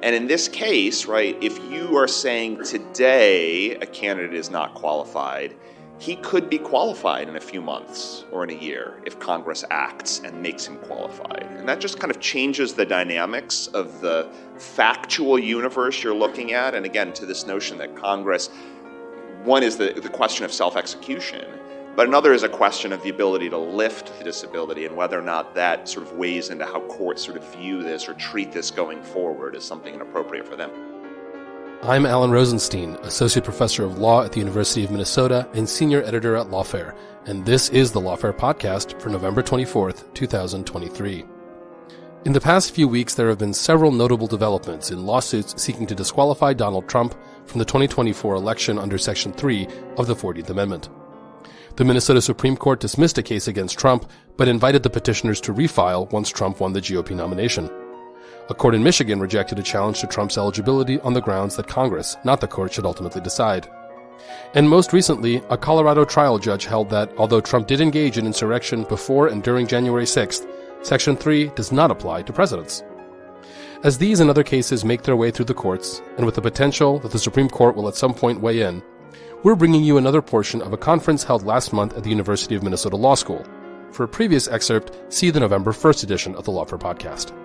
And in this case, right, if you are saying today a candidate is not qualified, he could be qualified in a few months or in a year if Congress acts and makes him qualified. And that just kind of changes the dynamics of the factual universe you're looking at. And again, to this notion that Congress, one is the question of self-execution, but another is a question of the ability to lift the disability and whether or not that sort of weighs into how courts sort of view this or treat this going forward as something inappropriate for them. I'm Alan Rosenstein, Associate Professor of Law at the University of Minnesota and Senior Editor at Lawfare, and this is the Lawfare Podcast for November 24th, 2023. In the past few weeks, there have been several notable developments in lawsuits seeking to disqualify Donald Trump from the 2024 election under Section 3 of the 14th Amendment. The Minnesota Supreme Court dismissed a case against Trump, but invited the petitioners to refile once Trump won the GOP nomination. A court in Michigan rejected a challenge to Trump's eligibility on the grounds that Congress, not the court, should ultimately decide. And most recently, a Colorado trial judge held that, although Trump did engage in insurrection before and during January 6th, Section 3 does not apply to presidents. As these and other cases make their way through the courts, and with the potential that the Supreme Court will at some point weigh in, we're bringing you another portion of a conference held last month at the University of Minnesota Law School. For a previous excerpt, see the November 1st edition of the Lawfare Podcast.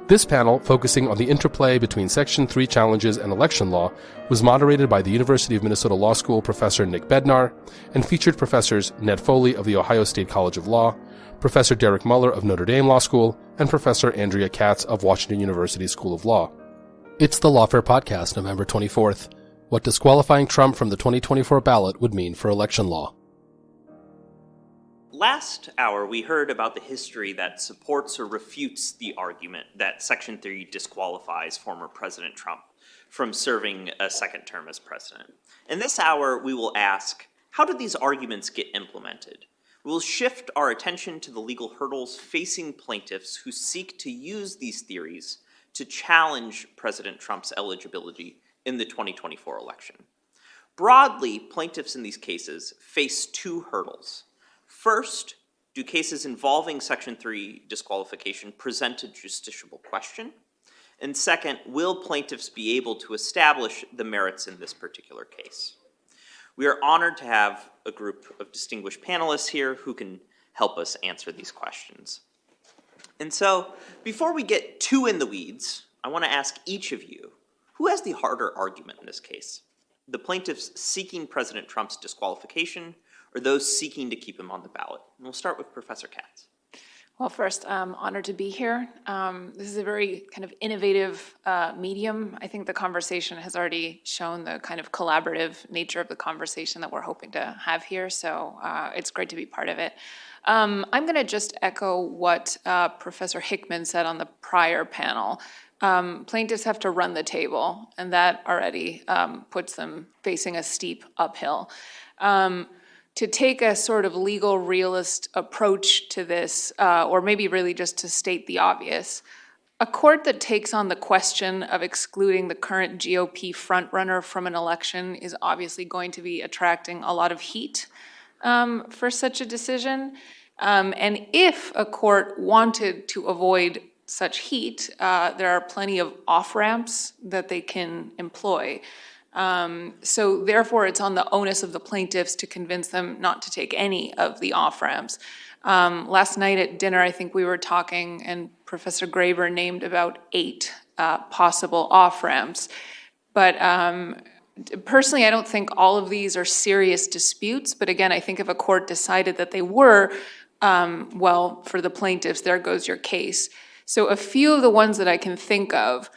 This panel, focusing on the interplay between Section 3 challenges and election law, was moderated by the University of Minnesota Law School Professor Nick Bednar and featured Professors Ned Foley of the Ohio State College of Law, Professor Derek Muller of Notre Dame Law School, and Professor Andrea Katz of Washington University School of Law. It's the Lawfare Podcast, November 24th. What disqualifying Trump from the 2024 ballot would mean for election law. Last hour, we heard about the history that supports or refutes the argument that Section 3 disqualifies former President Trump from serving a second term as president. In this hour, we will ask, how do these arguments get implemented? We will shift our attention to the legal hurdles facing plaintiffs who seek to use these theories to challenge President Trump's eligibility in the 2024 election. Broadly, plaintiffs in these cases face two hurdles. First, do cases involving Section 3 disqualification present a justiciable question? And second, will plaintiffs be able to establish the merits in this particular case? We are honored to have a group of distinguished panelists here who can help us answer these questions. And so, before we get too in the weeds, I want to ask each of you, who has the harder argument in this case? The plaintiffs seeking President Trump's disqualification, or those seeking to keep him on the ballot? And we'll start with Professor Katz. Well, first, I'm honored to be here. This is a very kind of innovative medium. I think the conversation has already shown the kind of collaborative nature of the conversation that we're hoping to have here, so it's great to be part of it. I'm going to just echo what Professor Hickman said on the prior panel. Plaintiffs have to run the table, and that already puts them facing a steep uphill. To take a sort of legal realist approach to this, or maybe really just to state the obvious, a court that takes on the question of excluding the current GOP frontrunner from an election is obviously going to be attracting a lot of heat for such a decision. And if a court wanted to avoid such heat, there are plenty of off-ramps that they can employ. So therefore, it's on the onus of the plaintiffs to convince them not to take any of the off-ramps. Last night at dinner, I think we were talking, and Professor Graber named about 8 possible off-ramps. But personally, I don't think all of these are serious disputes. But again, I think if a court decided that they were, well, for the plaintiffs, there goes your case. So a few of the ones that I can think of,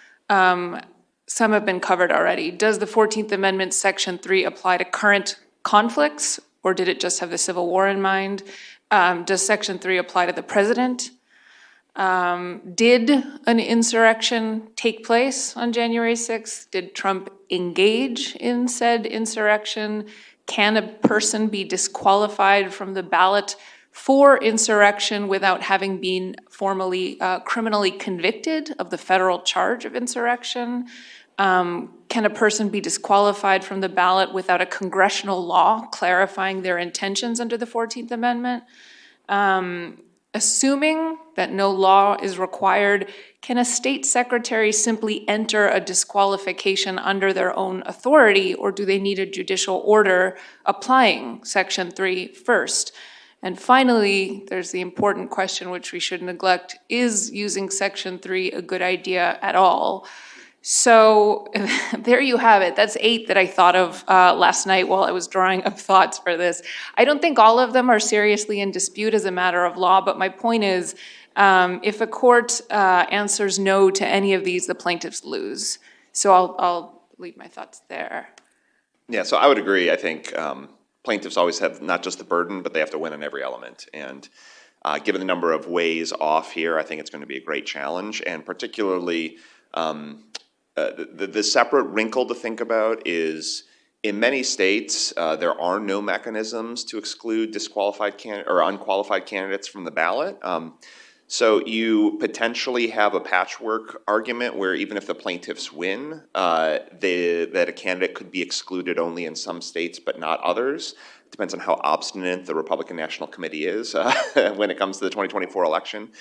some have been covered already. Does the 14th Amendment, Section 3, apply to current conflicts, or did it just have the Civil War in mind? Does Section 3 apply to the president? Did an insurrection take place on January 6th? Did Trump engage in said insurrection? Can a person be disqualified from the ballot for insurrection without having been formally criminally convicted of the federal charge of insurrection? Can a person be disqualified from the ballot without a congressional law clarifying their intentions under the 14th Amendment? assuming that no law is required, can a state secretary simply enter a disqualification under their own authority, or do they need a judicial order applying Section 3 first? And finally, there's the important question which we should neglect: is using Section 3 a good idea at all? So there you have it. That's 8 that I thought of last night while I was drawing up thoughts for this. I don't think all of them are seriously in dispute as a matter of law, but my point is, if a court answers no to any of these, the plaintiffs lose. So I'll leave my thoughts there. Yeah, so I would agree. I think plaintiffs always have not just the burden, but they have to win on every element. And given the number of ways off here, I think it's going to be a great challenge. And particularly, the separate wrinkle to think about is, in many states, there are no mechanisms to exclude disqualified or unqualified candidates from the ballot. So you potentially have a patchwork argument where even if the plaintiffs win, that a candidate could be excluded only in some states but not others. It depends on how obstinate the Republican National Committee is when it comes to the 2024 election.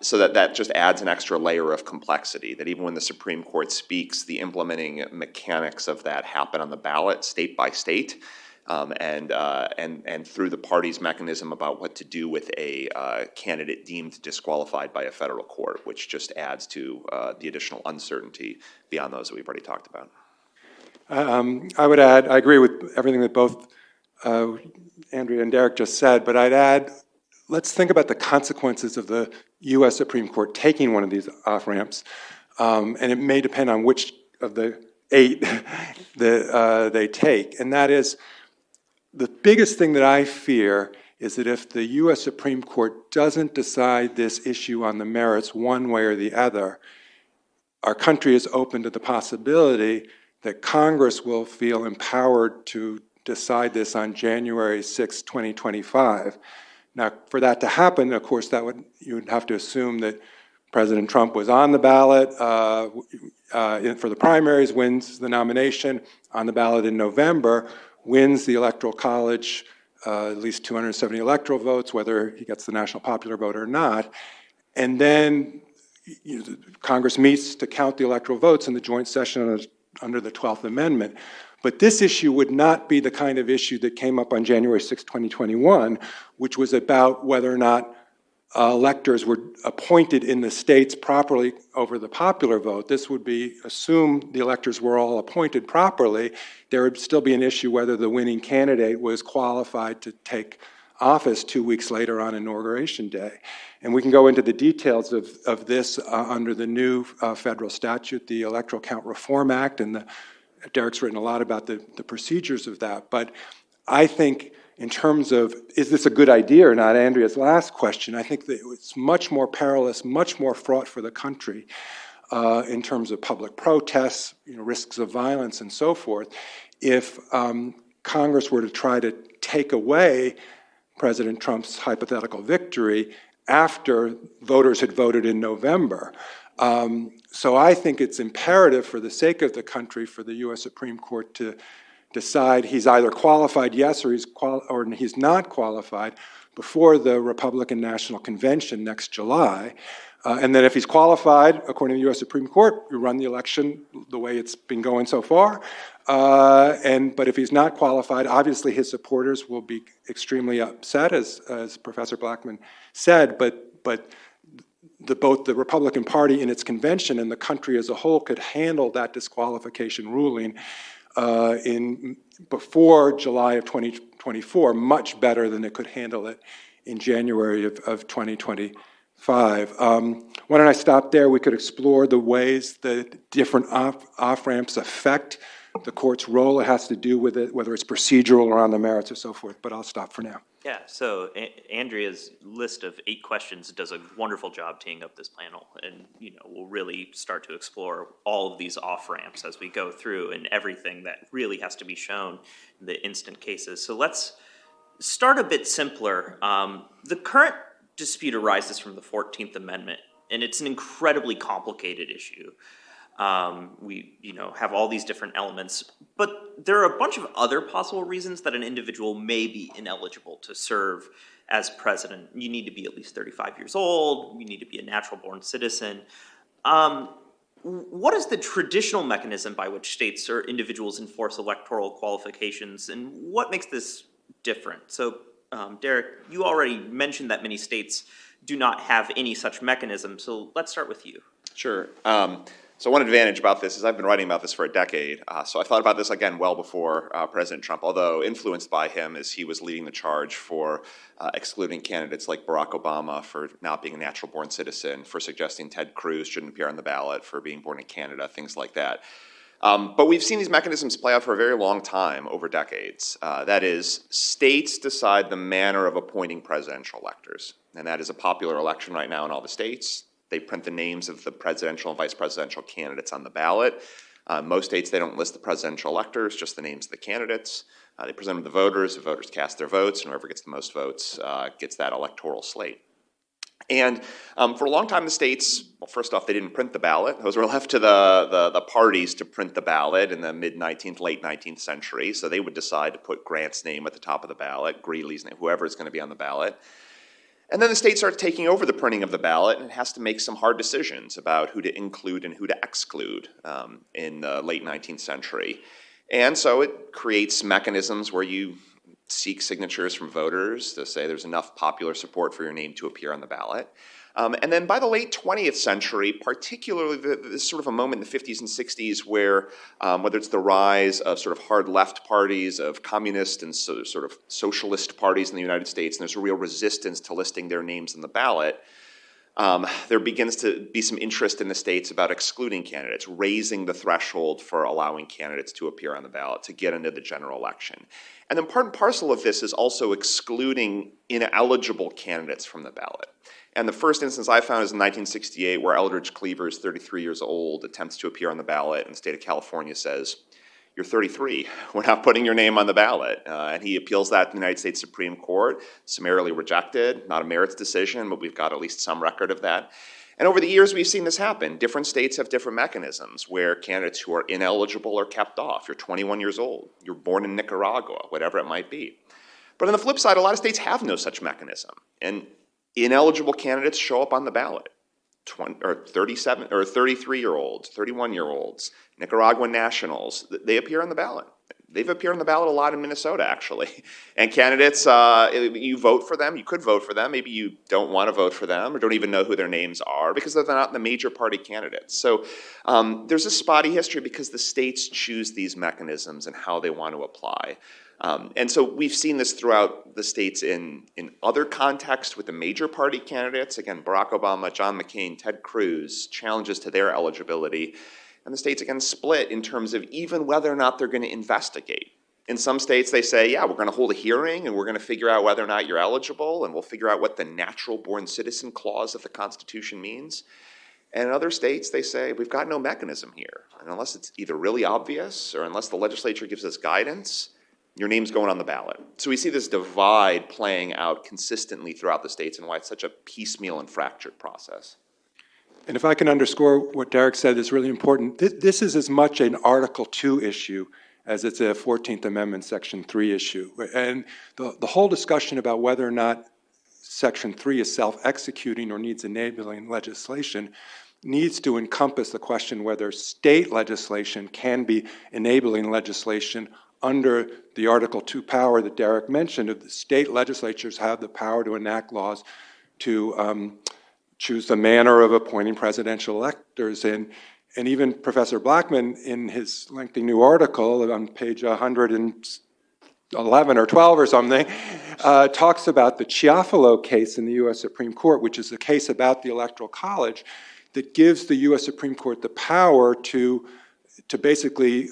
So that just adds an extra layer of complexity, that even when the Supreme Court speaks, the implementing mechanics of that happen on the ballot state by state. And through the party's mechanism about what to do with a candidate deemed disqualified by a federal court, which just adds to the additional uncertainty beyond those that we've already talked about. I would add, I agree with everything that both Andrea and Derek just said, but I'd add, let's think about the consequences of the U.S. Supreme Court taking one of these off-ramps, and it may depend on which of the 8 that they take, and that is, the biggest thing that I fear is that if the U.S. Supreme Court doesn't decide this issue on the merits one way or the other, our country is open to the possibility that Congress will feel empowered to decide this on January 6, 2025. Now, for that to happen, of course, you would have to assume that President Trump was on the ballot for the primaries, wins the nomination, on the ballot in November, wins the Electoral College, at least 270 electoral votes, whether he gets the national popular vote or not. And then Congress meets to count the electoral votes in the joint session under the 12th Amendment. But this issue would not be the kind of issue that came up on January 6, 2021, which was about whether or not electors were appointed in the states properly over the popular vote. This would be, assume the electors were all appointed properly, there would still be an issue whether the winning candidate was qualified to take office 2 weeks later on Inauguration Day. And we can go into the details of this under the new federal statute, the Electoral Count Reform Act, and Derek's written a lot about the procedures of that. But I think in terms of, is this a good idea or not, Andrea's last question, I think that it's much more perilous, much more fraught for the country in terms of public protests, risks of violence and so forth, if Congress were to try to take away President Trump's hypothetical victory after voters had voted in November. So I think it's imperative for the sake of the country for the U.S. Supreme Court to decide he's either qualified, yes, or he's not qualified before the Republican National Convention next July. And then if he's qualified, according to the U.S. Supreme Court, we run the election the way it's been going so far. But if he's not qualified, obviously his supporters will be extremely upset, as Professor Blackman said, but both the Republican Party in its convention and the country as a whole could handle that disqualification ruling before July of 2024, much better than it could handle it in January of 2025. Why don't I stop there? We could explore the ways that different off-ramps affect the court's role. It has to do with it, whether it's procedural or on the merits or so forth, but I'll stop for now. Yeah, so Andrea's list of 8 questions does a wonderful job teeing up this panel, and we'll really start to explore all of these off-ramps as we go through and everything that really has to be shown in the instant cases. So let's start a bit simpler. The current dispute arises from the 14th Amendment, and it's an incredibly complicated issue. We have all these different elements, but there are a bunch of other possible reasons that an individual may be ineligible to serve as president. You need to be at least 35 years old. You need to be a natural-born citizen. What is the traditional mechanism by which states or individuals enforce electoral qualifications, and what makes this different? So, Derek, you already mentioned that many states do not have any such mechanism, so let's start with you. Sure. So one advantage about this is I've been writing about this for a decade. So I thought about this, again, well before President Trump, although influenced by him as he was leading the charge for excluding candidates like Barack Obama for not being a natural-born citizen, for suggesting Ted Cruz shouldn't appear on the ballot for being born in Canada, things like that. But we've seen these mechanisms play out for a very long time, over decades. That is, states decide the manner of appointing presidential electors. And that is a popular election right now in all the states. They print the names of the presidential and vice presidential candidates on the ballot. Most states, they don't list the presidential electors, just the names of the candidates. They present them to the voters cast their votes, and whoever gets the most votes gets that electoral slate. And for a long time, the states, well, first off, they didn't print the ballot. Those were left to the parties to print the ballot in the mid-19th, late 19th century. So they would decide to put Grant's name at the top of the ballot, Greeley's name, whoever is going to be on the ballot. And then the state starts taking over the printing of the ballot, and it has to make some hard decisions about who to include and who to exclude in the late 19th century. And so it creates mechanisms where you seek signatures from voters to say there's enough popular support for your name to appear on the ballot. And then by the late 20th century, particularly there's sort of a moment in the 50s and 60s where whether it's the rise of sort of hard left parties, of communist and sort of socialist parties in the United States, and there's a real resistance to listing their names on the ballot, there begins to be some interest in the states about excluding candidates, raising the threshold for allowing candidates to appear on the ballot to get into the general election. And then part and parcel of this is also excluding ineligible candidates from the ballot. And the first instance I found is in 1968, where Eldridge Cleaver is 33 years old, attempts to appear on the ballot, and the state of California says, "You're 33, we're not putting your name on the ballot." And he appeals that to the United States Supreme Court, summarily rejected, not a merits decision, but we've got at least some record of that. And over the years, we've seen this happen. Different states have different mechanisms where candidates who are ineligible are kept off. You're 21 years old, you're born in Nicaragua, whatever it might be. But on the flip side, a lot of states have no such mechanism. And ineligible candidates show up on the ballot. 37 or 33-year-olds, 31-year-olds, Nicaraguan nationals, they appear on the ballot. They've appeared on the ballot a lot in Minnesota, actually. And candidates, you vote for them, you could vote for them, maybe you don't want to vote for them or don't even know who their names are because they're not the major party candidates. So there's a spotty history because the states choose these mechanisms and how they want to apply. And so we've seen this throughout the states in other contexts with the major party candidates. Again, Barack Obama, John McCain, Ted Cruz, challenges to their eligibility. And the states, again, split in terms of even whether or not they're going to investigate. In some states, they say, yeah, we're going to hold a hearing and we're going to figure out whether or not you're eligible and we'll figure out what the natural-born citizen clause of the Constitution means. And in other states, they say, we've got no mechanism here. And unless it's either really obvious or unless the legislature gives us guidance, your name's going on the ballot. So we see this divide playing out consistently throughout the states and why it's such a piecemeal and fractured process. And if I can underscore what Derek said is really important, this is as much an Article 2 issue as it's a 14th Amendment Section 3 issue. And the whole discussion about whether or not Section 3 is self-executing or needs enabling legislation needs to encompass the question whether state legislation can be enabling legislation under the Article 2 power that Derek mentioned. The state legislatures have the power to enact laws to choose the manner of appointing presidential electors. And even Professor Blackman, in his lengthy new article on page 111 or 12 or something, talks about the Chiafalo case in the U.S. Supreme Court, which is a case about the Electoral College that gives the U.S. Supreme Court the power to basically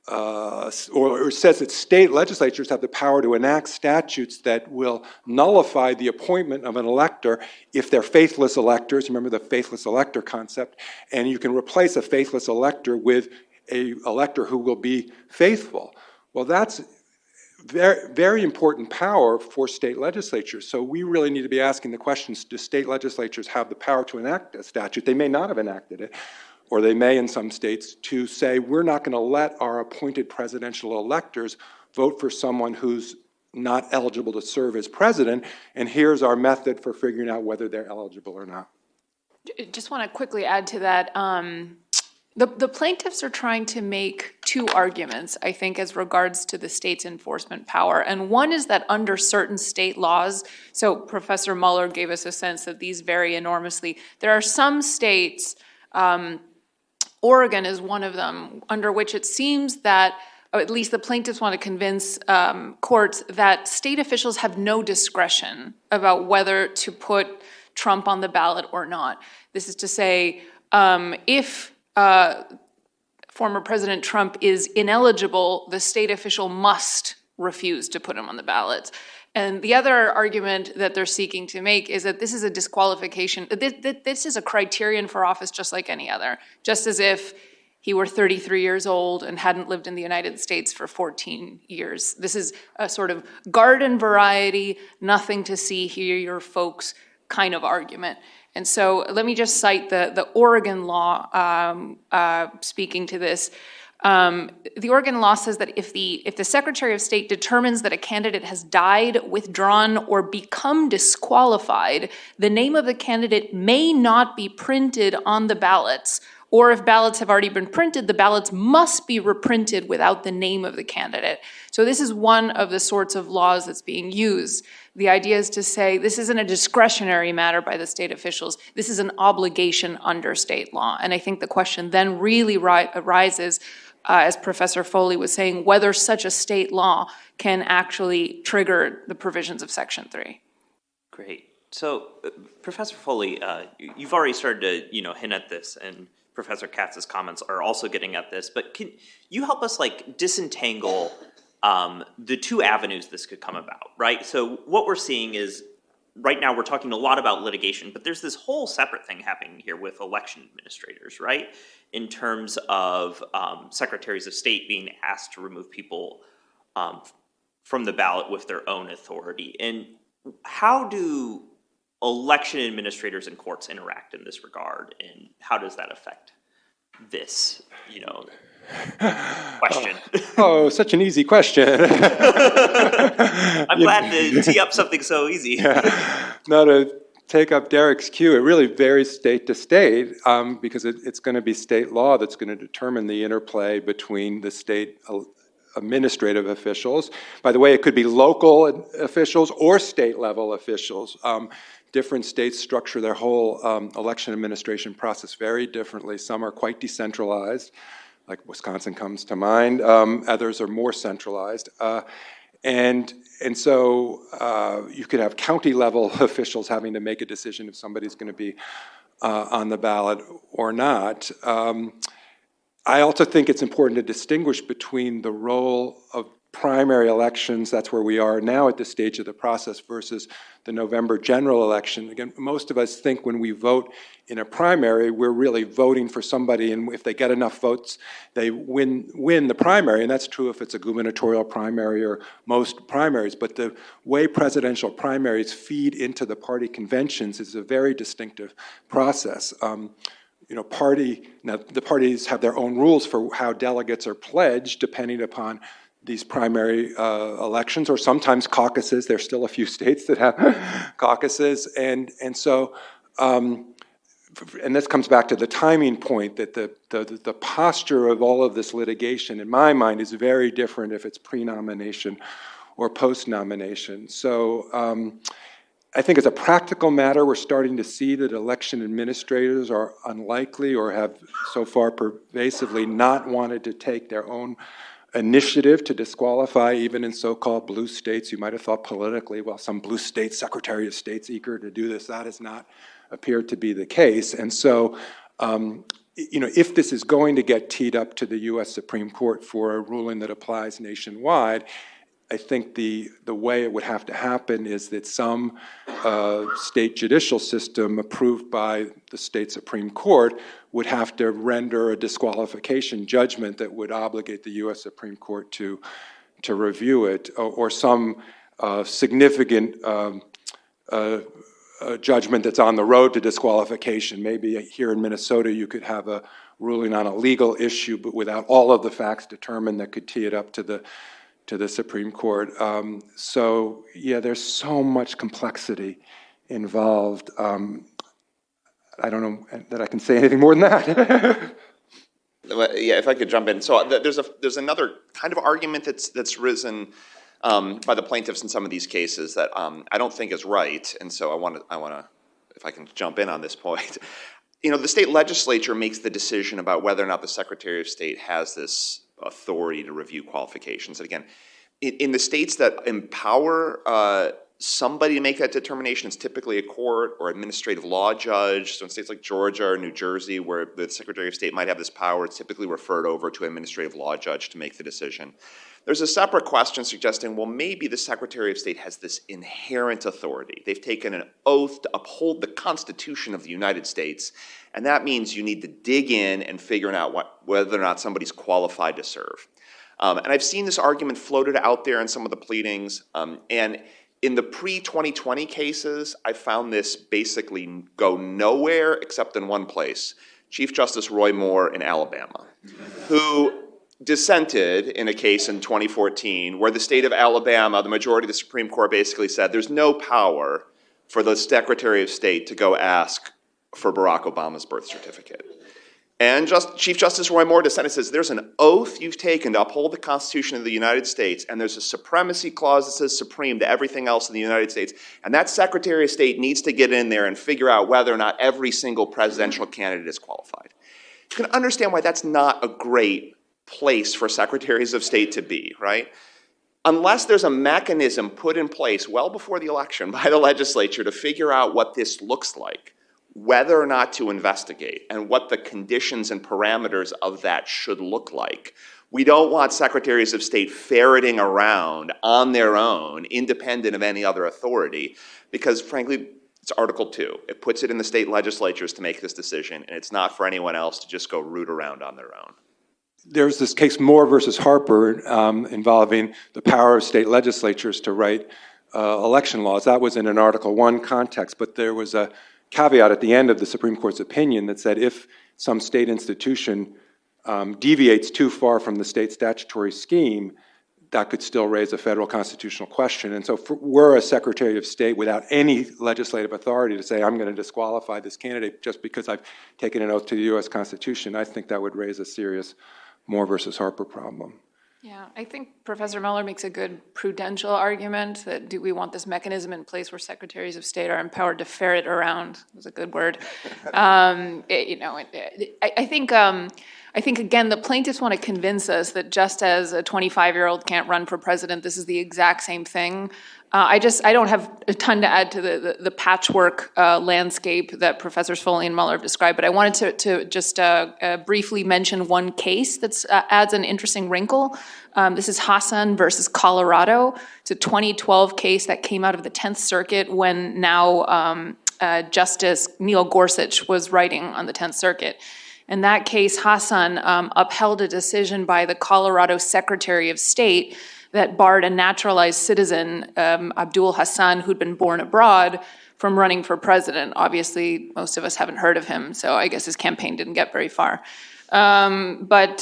or says that state legislatures have the power to enact statutes that will nullify the appointment of an elector if they're faithless electors. Remember the faithless elector concept? And you can replace a faithless elector with an elector who will be faithful. Well, that's very, very important power for state legislatures. So we really need to be asking the questions, do state legislatures have the power to enact a statute? They may not have enacted it, or they may in some states, to say we're not going to let our appointed presidential electors vote for someone who's not eligible to serve as president, and here's our method for figuring out whether they're eligible or not. Just want to quickly add to that. The plaintiffs are trying to make two arguments, I think, as regards to the state's enforcement power. And one is that under certain state laws, so Professor Muller gave us a sense that these vary enormously. There are some states, Oregon is one of them, under which it seems that, or at least the plaintiffs want to convince courts that state officials have no discretion about whether to put Trump on the ballot or not. This is to say, if former President Trump is ineligible, the state official must refuse to put him on the ballot. And the other argument that they're seeking to make is that this is a disqualification. This is a criterion for office just like any other, just as if he were 33 years old and hadn't lived in the United States for 14 years. This is a sort of garden variety, nothing to see here, folks kind of argument. And so let me just cite the Oregon law speaking to this. The Oregon law says that if the Secretary of State determines that a candidate has died, withdrawn, or become disqualified, the name of the candidate may not be printed on the ballots, or if ballots have already been printed, the ballots must be reprinted without the name of the candidate. So this is one of the sorts of laws that's being used. The idea is to say this isn't a discretionary matter by the state officials. This is an obligation under state law. And I think the question then really arises, as Professor Foley was saying, whether such a state law can actually trigger the provisions of Section 3. Great. So, Professor Foley, you've already started to hint at this, and Professor Katz's comments are also getting at this. But can you help us disentangle the two avenues this could come about, right? So what we're seeing is, right now we're talking a lot about litigation, but there's this whole separate thing happening here with election administrators, right? In terms of secretaries of state being asked to remove people from the ballot with their own authority. And how do election administrators and courts interact in this regard, and how does that affect this, question? Oh, such an easy question. I'm glad to tee up something so easy. Now, to take up Derek's cue, it really varies state to state because it's going to be state law that's going to determine the interplay between the state administrative officials. By the way, it could be local officials or state-level officials. Different states structure their whole election administration process very differently. Some are quite decentralized, like Wisconsin comes to mind. Others are more centralized. And so you could have county-level officials having to make a decision if somebody's going to be on the ballot or not. I also think it's important to distinguish between the role of primary elections, that's where we are now at this stage of the process, versus the November general election. Again, most of us think when we vote in a primary, we're really voting for somebody, and if they get enough votes, they win the primary, and that's true if it's a gubernatorial primary or most primaries. But the way presidential primaries feed into the party conventions is a very distinctive process. The parties have their own rules for how delegates are pledged, depending upon these primary elections, or sometimes caucuses. There's still a few states that have caucuses, and so this comes back to the timing point, that the posture of all of this litigation, in my mind, is very different if it's pre-nomination or post-nomination. So I think as a practical matter, we're starting to see that election administrators are unlikely, or have so far pervasively not wanted to take their own initiative to disqualify, even in so-called blue states. You might have thought politically, well, some blue state Secretary of State's eager to do this. That has not appeared to be the case. And so, if this is going to get teed up to the U.S. Supreme Court for a ruling that applies nationwide, I think the way it would have to happen is that some state judicial system approved by the state Supreme Court would have to render a disqualification judgment that would obligate the U.S. Supreme Court to review it, or some significant judgment that's on the road to disqualification. Maybe here in Minnesota you could have a ruling on a legal issue, but without all of the facts determined, that could tee it up to to the Supreme Court. So there's so much complexity involved. I don't know that I can say anything more than that. Yeah, if I could jump in. So there's another kind of argument that's risen by the plaintiffs in some of these cases that I don't think is right, and so I want to, if I can jump in on this point. The state legislature makes the decision about whether or not the Secretary of State has this authority to review qualifications. And again, in the states that empower somebody to make that determination, it's typically a court or administrative law judge. So in states like Georgia or New Jersey, where the Secretary of State might have this power, it's typically referred over to an administrative law judge to make the decision. There's a separate question suggesting, well, maybe the Secretary of State has this inherent authority. They've taken an oath to uphold the Constitution of the United States, and that means you need to dig in and figure out whether or not somebody's qualified to serve. And I've seen this argument floated out there in some of the pleadings, and in the pre-2020 cases, I found this basically go nowhere except in one place, Chief Justice Roy Moore in Alabama, who dissented in a case in 2014 where the state of Alabama, the majority of the Supreme Court basically said there's no power for the Secretary of State to go ask for Barack Obama's birth certificate. And Chief Justice Roy Moore dissented, says there's an oath you've taken to uphold the Constitution of the United States, and there's a supremacy clause that says supreme to everything else in the United States, and that Secretary of State needs to get in there and figure out whether or not every single presidential candidate is qualified. You can understand why that's not a great place for secretaries of state to be, right? Unless there's a mechanism put in place well before the election by the legislature to figure out what this looks like, whether or not to investigate, and what the conditions and parameters of that should look like. We don't want secretaries of state ferreting around on their own, independent of any other authority, because frankly, it's Article 2. It puts it in the state legislatures to make this decision, and it's not for anyone else to just go root around on their own. There's this case, Moore versus Harper, involving the power of state legislatures to write election laws. That was in an Article 1 context, but there was a caveat at the end of the Supreme Court's opinion that said if some state institution deviates too far from the state statutory scheme, that could still raise a federal constitutional question. And so we're a Secretary of State without any legislative authority to say, I'm going to disqualify this candidate just because I've taken an oath to the U.S. Constitution. I think that would raise a serious Moore versus Harper problem. Yeah, I think Professor Muller makes a good prudential argument that do we want this mechanism in place where secretaries of state are empowered to ferret around? Was a good word. I think again the plaintiffs want to convince us that just as a 25-year-old can't run for president, this is the exact same thing. I don't have a ton to add to the patchwork landscape that Professors Foley and Muller have described, but I wanted to just briefly mention one case that adds an interesting wrinkle. This is Hassan versus Colorado. It's a 2012 case that came out of the 10th Circuit when now Justice Neil Gorsuch was writing on the 10th Circuit. In that case, Hassan upheld a decision by the Colorado Secretary of State that barred a naturalized citizen, Abdul Hassan, who'd been born abroad, from running for president. Obviously, most of us haven't heard of him, so I guess his campaign didn't get very far. But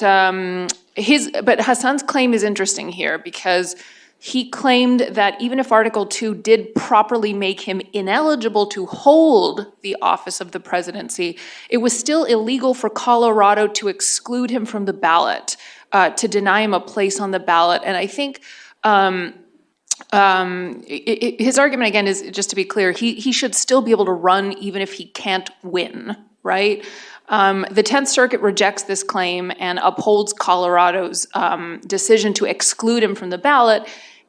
Hassan's claim is interesting here because he claimed that even if Article 2 did properly make him ineligible to hold the office of the presidency, it was still illegal for Colorado to exclude him from the ballot, to deny him a place on the ballot. And I think his argument, again, is, just to be clear, he should still be able to run even if he can't win, right? The 10th Circuit rejects this claim and upholds Colorado's decision to exclude him from the ballot.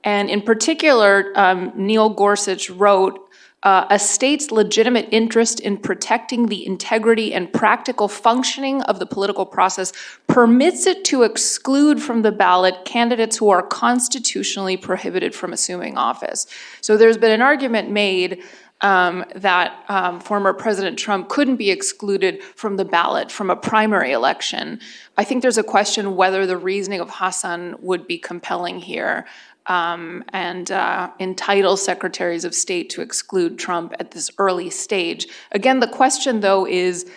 And in particular, Neil Gorsuch wrote, a state's legitimate interest in protecting the integrity and practical functioning of the political process permits it to exclude from the ballot candidates who are constitutionally prohibited from assuming office. So there's been an argument made that former President Trump couldn't be excluded from the ballot from a primary election. I think there's a question whether the reasoning of Hassan would be compelling here. And entitle secretaries of state to exclude Trump at this early stage. Again, the question, though, is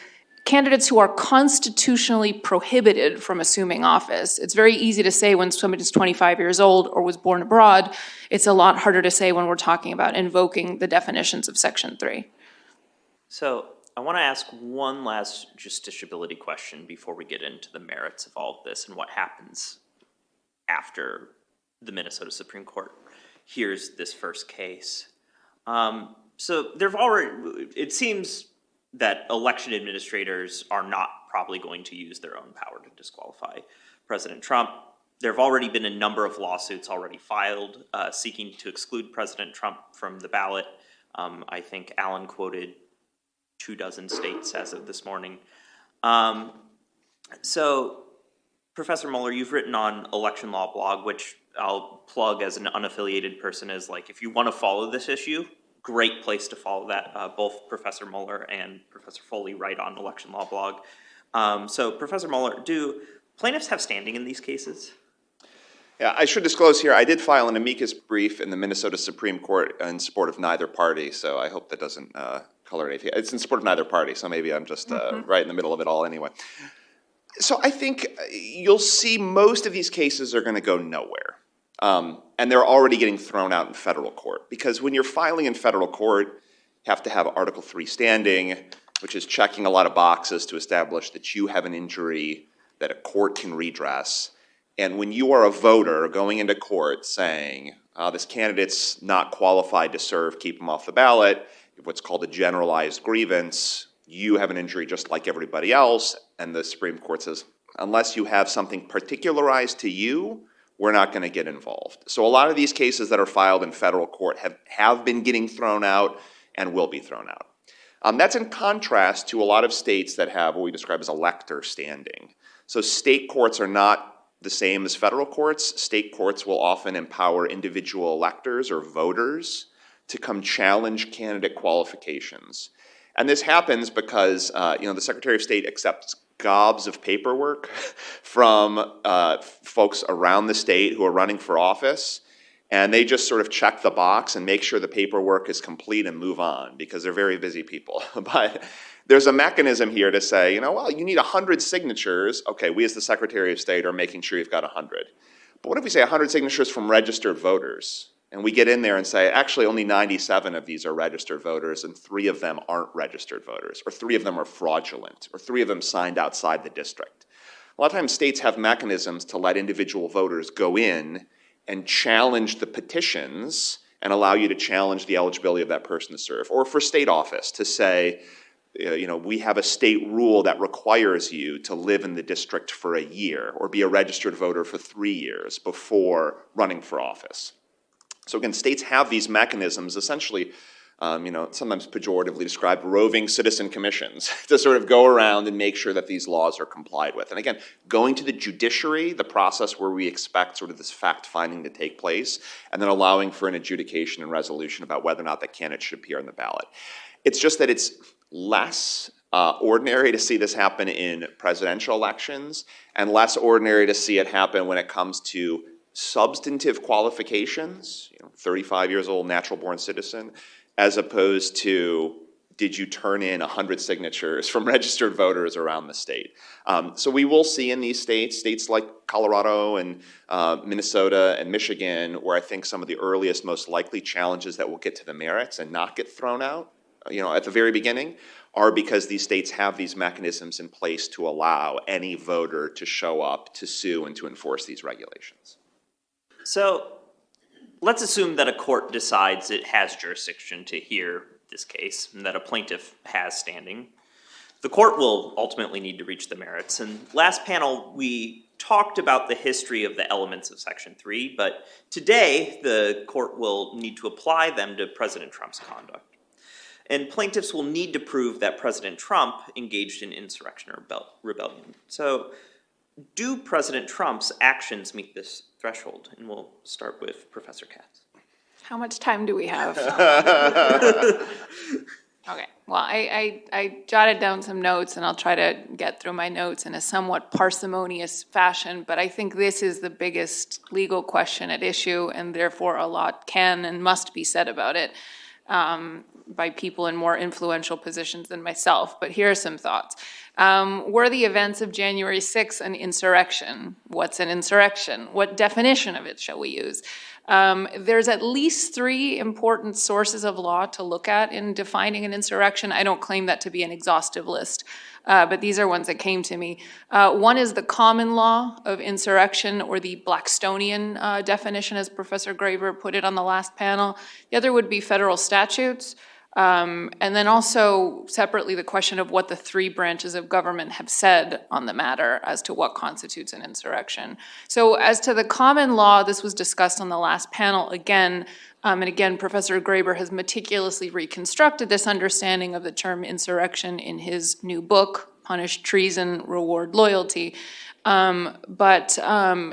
candidates who are constitutionally prohibited from assuming office. It's very easy to say when somebody's 25 years old or was born abroad. It's a lot harder to say when we're talking about invoking the definitions of Section 3. So I want to ask one last justiciability question before we get into the merits of all of this and what happens after the Minnesota Supreme Court hears this first case. So it seems that election administrators are not probably going to use their own power to disqualify President Trump. There have already been a number of lawsuits already filed seeking to exclude President Trump from the ballot. I think Alan quoted 24 states as of this morning. So, Professor Muller, you've written on Election Law Blog, which I'll plug as an unaffiliated person as like, if you want to follow this issue, great place to follow that. Both Professor Muller and Professor Foley write on Election Law Blog. So, Professor Muller, do plaintiffs have standing in these cases? Yeah, I should disclose here, I did file an amicus brief in the Minnesota Supreme Court in support of neither party, so I hope that doesn't color anything. It's in support of neither party, so maybe I'm just right in the middle of it all anyway. So I think you'll see most of these cases are going to go nowhere. And they're already getting thrown out in federal court. Because when you're filing in federal court, you have to have Article 3 standing, which is checking a lot of boxes to establish that you have an injury that a court can redress. And when you are a voter going into court saying, this candidate's not qualified to serve, keep him off the ballot, what's called a generalized grievance, you have an injury just like everybody else, and the Supreme Court says, unless you have something particularized to you, we're not going to get involved. So a lot of these cases that are filed in federal court have been getting thrown out and will be thrown out. That's in contrast to a lot of states that have what we describe as elector standing. So state courts are not the same as federal courts. State courts will often empower individual electors or voters to come challenge candidate qualifications. And this happens because the Secretary of State accepts gobs of paperwork from folks around the state who are running for office, and they just sort of check the box and make sure the paperwork is complete and move on because they're very busy people. But there's a mechanism here to say, you need 100 signatures. Okay, we as the Secretary of State are making sure you've got 100. But what if we say 100 signatures from registered voters? And we get in there and say, actually, only 97 of these are registered voters, and 3 of them aren't registered voters, or 3 of them are fraudulent, or 3 of them signed outside the district. A lot of times states have mechanisms to let individual voters go in and challenge the petitions and allow you to challenge the eligibility of that person to serve. Or for state office to say, we have a state rule that requires you to live in the district for a year or be a registered voter for 3 years before running for office. So again, states have these mechanisms, essentially, sometimes pejoratively described roving citizen commissions to sort of go around and make sure that these laws are complied with. And again, going to the judiciary, the process where we expect sort of this fact-finding to take place, and then allowing for an adjudication and resolution about whether or not that candidate should appear on the ballot. It's just that it's less ordinary to see this happen in presidential elections and less ordinary to see it happen when it comes to substantive qualifications, 35 years old, natural-born citizen, as opposed to did you turn in 100 signatures from registered voters around the state. So we will see in these states like Colorado and Minnesota and Michigan, where I think some of the earliest, most likely challenges that will get to the merits and not get thrown out, at the very beginning, are because these states have these mechanisms in place to allow any voter to show up, to sue, and to enforce these regulations. So let's assume that a court decides it has jurisdiction to hear this case and that a plaintiff has standing. The court will ultimately need to reach the merits. And last panel, we talked about the history of the elements of Section 3, but today the court will need to apply them to President Trump's conduct. And plaintiffs will need to prove that President Trump engaged in insurrection or rebellion. So do President Trump's actions meet this threshold? And we'll start with Professor Katz. How much time do we have? Okay, well, I jotted down some notes, and I'll try to get through my notes in a somewhat parsimonious fashion, but I think this is the biggest legal question at issue, and therefore a lot can and must be said about it. by people in more influential positions than myself, but here are some thoughts. Were the events of January 6th an insurrection? What's an insurrection? What definition of it shall we use? There's at least 3 important sources of law to look at in defining an insurrection. I don't claim that to be an exhaustive list, but these are ones that came to me. One is the common law of insurrection, or the Blackstonian definition, as Professor Graber put it on the last panel. The other would be federal statutes. And then also separately the question of what the 3 branches of government have said on the matter as to what constitutes an insurrection. So as to the common law, this was discussed on the last panel again, and again, Professor Graber has meticulously reconstructed this understanding of the term insurrection in his new book, Punish Treason, Reward Loyalty. But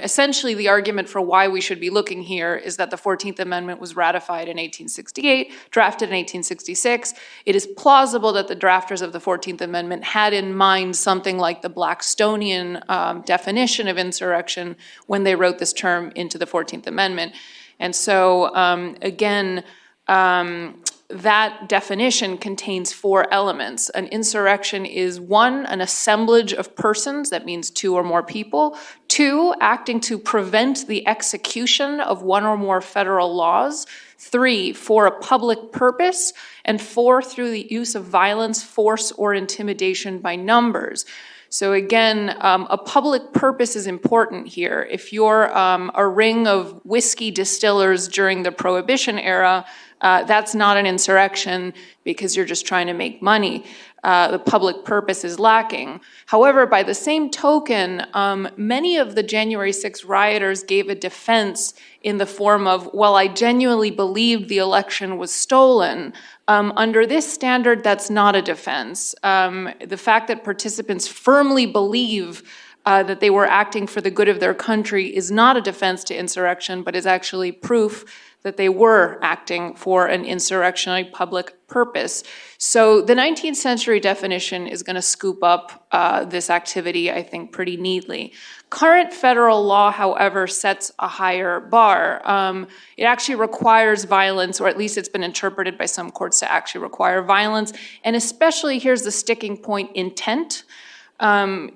essentially the argument for why we should be looking here is that the 14th Amendment was ratified in 1868, drafted in 1866. It is plausible that the drafters of the 14th Amendment had in mind something like the Blackstonian definition of insurrection when they wrote this term into the 14th Amendment. And so, again, that definition contains 4 elements. An insurrection is 1, an assemblage of persons, that means 2 or more people. 2, acting to prevent the execution of 1 or more federal laws. 3, for a public purpose. And 4, through the use of violence, force, or intimidation by numbers. So again, a public purpose is important here. If you're a ring of whiskey distillers during the Prohibition era, that's not an insurrection because you're just trying to make money. The public purpose is lacking. However, by the same token, many of the January 6 rioters gave a defense in the form of, well, I genuinely believed the election was stolen. Under this standard, that's not a defense. The fact that participants firmly believe that they were acting for the good of their country is not a defense to insurrection, but is actually proof that they were acting for an insurrectionary public purpose. So the 19th century definition is going to scoop up this activity, I think, pretty neatly. Current federal law, however, sets a higher bar. It actually requires violence, or at least it's been interpreted by some courts to actually require violence, and especially, here's the sticking point, intent.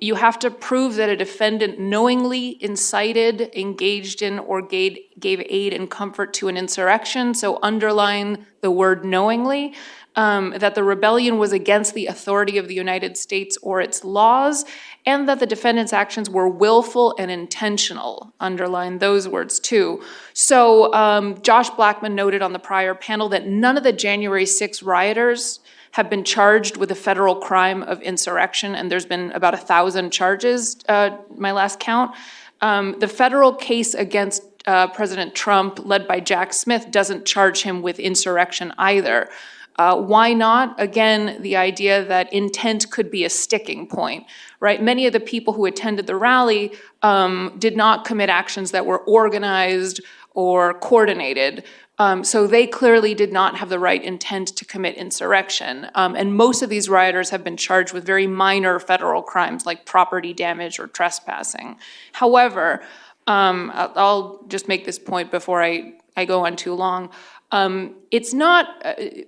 You have to prove that a defendant knowingly incited, engaged in, or gave aid and comfort to an insurrection. So underline the word knowingly, that the rebellion was against the authority of the United States or its laws, and that the defendant's actions were willful and intentional. Underline those words too. So Josh Blackman noted on the prior panel that none of the January 6 rioters have been charged with a federal crime of insurrection, and there's been about 1,000 charges, my last count. The federal case against President Trump, led by Jack Smith, doesn't charge him with insurrection either. Why not? Again, the idea that intent could be a sticking point, right? Many of the people who attended the rally did not commit actions that were organized or coordinated. So they clearly did not have the right intent to commit insurrection. And most of these rioters have been charged with very minor federal crimes like property damage or trespassing. However, I'll just make this point before I go on too long. It's not,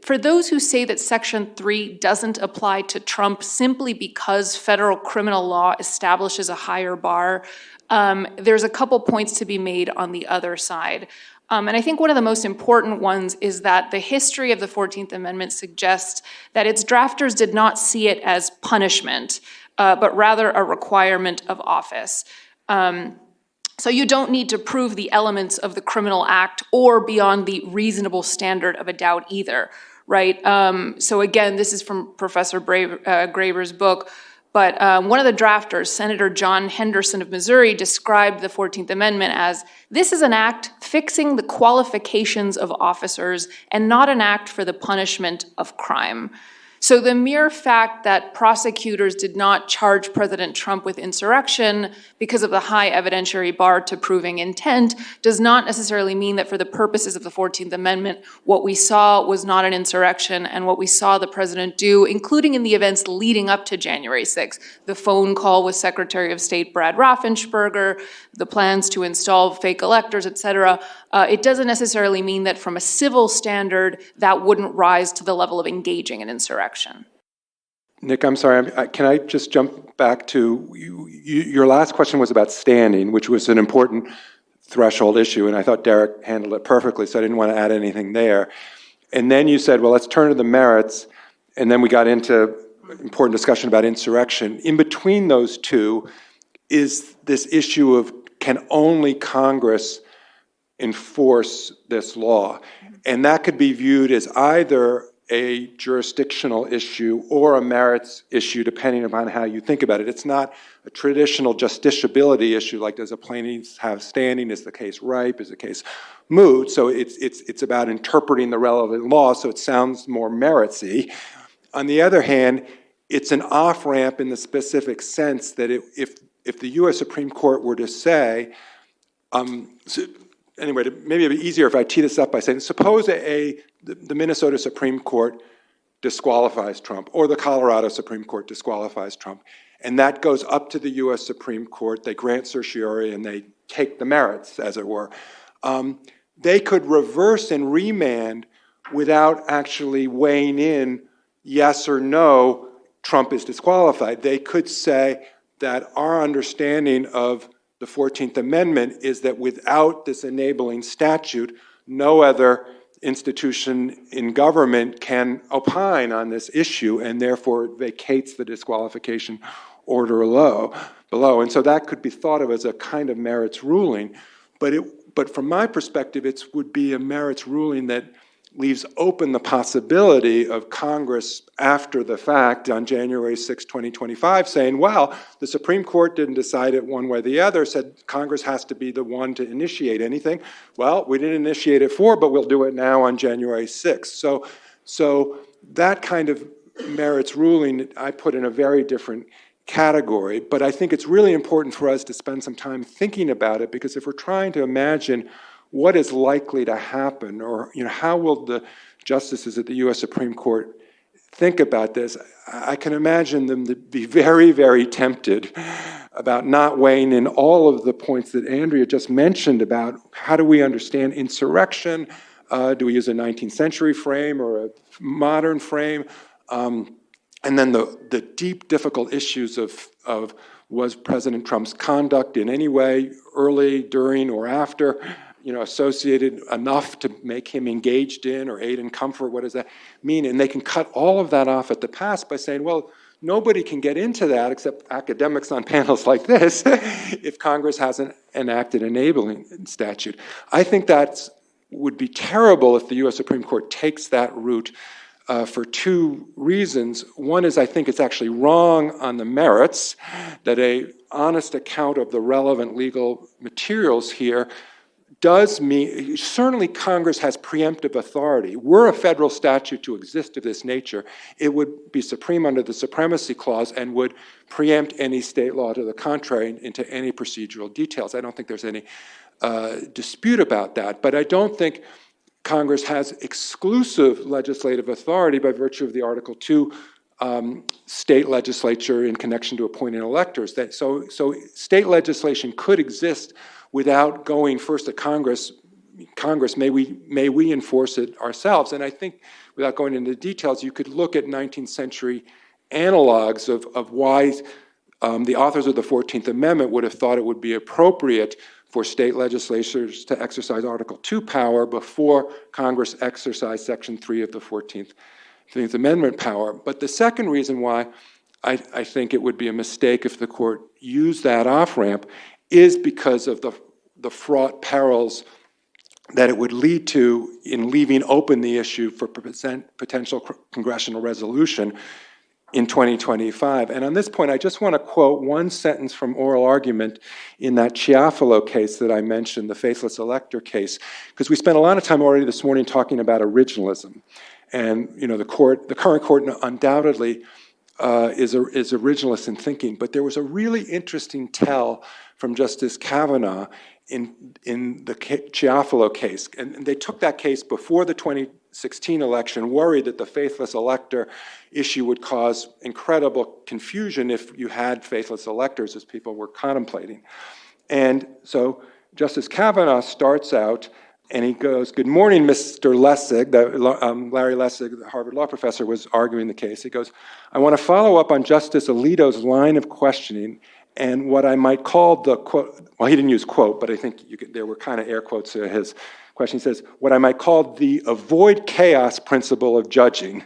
for those who say that Section 3 doesn't apply to Trump simply because federal criminal law establishes a higher bar, there's a couple points to be made on the other side. And I think one of the most important ones is that the history of the 14th Amendment suggests that its drafters did not see it as punishment, but rather a requirement of office. So you don't need to prove the elements of the criminal act or beyond the reasonable standard of a doubt either, right? So again, this is from Professor Graber's book. But one of the drafters, Senator John Henderson of Missouri, described the 14th Amendment as, this is an act fixing the qualifications of officers and not an act for the punishment of crime. So the mere fact that prosecutors did not charge President Trump with insurrection because of the high evidentiary bar to proving intent does not necessarily mean that for the purposes of the 14th Amendment, what we saw was not an insurrection, and what we saw the president do, including in the events leading up to January 6th, the phone call with Secretary of State Brad Raffensperger, the plans to install fake electors, et cetera, It doesn't necessarily mean that from a civil standard, that wouldn't rise to the level of engaging in insurrection. Nick, I'm sorry, can I just jump back to, your last question was about standing, which was an important threshold issue, and I thought Derek handled it perfectly, so I didn't want to add anything there. And then you said, well, let's turn to the merits, and then we got into important discussion about insurrection. In between those two is this issue of, can only Congress enforce this law? And that could be viewed as either a jurisdictional issue or a merits issue, depending upon how you think about it. It's not a traditional justiciability issue, like does a plaintiff have standing, is the case ripe, is the case moot? So it's about interpreting the relevant law, so it sounds more meritsy. On the other hand, it's an off-ramp in the specific sense that if the U.S. Supreme Court were to say, anyway, maybe it'd be easier if I tee this up by saying, suppose the Minnesota Supreme Court disqualifies Trump, or the Colorado Supreme Court disqualifies Trump, and that goes up to the U.S. Supreme Court, they grant certiorari, and they take the merits, as it were. They could reverse and remand without actually weighing in yes or no, Trump is disqualified. They could say that our understanding of the 14th Amendment is that without this enabling statute, no other institution in government can opine on this issue, and therefore it vacates the disqualification order below. And so that could be thought of as a kind of merits ruling. But from my perspective, it would be a merits ruling that leaves open the possibility of Congress after the fact on January 6, 2025 saying, well, the Supreme Court didn't decide it one way or the other, said Congress has to be the one to initiate anything. Well, we didn't initiate it but we'll do it now on January 6th. So that kind of merits ruling I put in a very different category, but I think it's really important for us to spend some time thinking about it, because if we're trying to imagine what is likely to happen, or how will the justices at the U.S. Supreme Court think about this, I can imagine them to be very, very tempted about not weighing in all of the points that Andrea just mentioned about how do we understand insurrection, do we use a 19th century frame or a modern frame, and then the deep, difficult issues of was President Trump's conduct in any way, early, during, or after, associated enough to make him engaged in or aid in comfort. What does that mean? And they can cut all of that off at the pass by saying, well, nobody can get into that except academics on panels like this if Congress hasn't enacted enabling statute. I think that would be terrible if the U.S. Supreme Court takes that route for two reasons. One is I think it's actually wrong on the merits, that an honest account of the relevant legal materials here does mean, certainly Congress has preemptive authority. Were a federal statute to exist of this nature, it would be supreme under the Supremacy Clause and would preempt any state law to the contrary into any procedural details. I don't think there's any dispute about that, but I don't think Congress has exclusive legislative authority by virtue of the Article 2 state legislature in connection to appointing electors. So state legislation could exist without going first to Congress. May we enforce it ourselves? And I think, without going into details, you could look at 19th century analogs of why the authors of the 14th Amendment would have thought it would be appropriate for state legislatures to exercise Article 2 power before Congress exercised Section 3 of the 14th Amendment power. But the second reason why I think it would be a mistake if the court used that off-ramp is because of the fraught perils that it would lead to in leaving open the issue for potential congressional resolution in 2025. And on this point, I just want to quote one sentence from oral argument in that Chiafalo case that I mentioned, the faithless elector case, because we spent a lot of time already this morning talking about originalism. And the current court undoubtedly is originalist in thinking, but there was a really interesting tell from Justice Kavanaugh in the Chiafalo case. And they took that case before the 2016 election, worried that the faithless elector issue would cause incredible confusion if you had faithless electors, as people were contemplating. And so Justice Kavanaugh starts out And he goes, "Good morning, Mr. Lessig." Larry Lessig, the Harvard law professor, was arguing the case. He goes, "I want to follow up on Justice Alito's line of questioning and what I might call the quote," well, he didn't use quote, but I think there were kind of air quotes to his question. He says, "what I might call the avoid chaos principle of judging,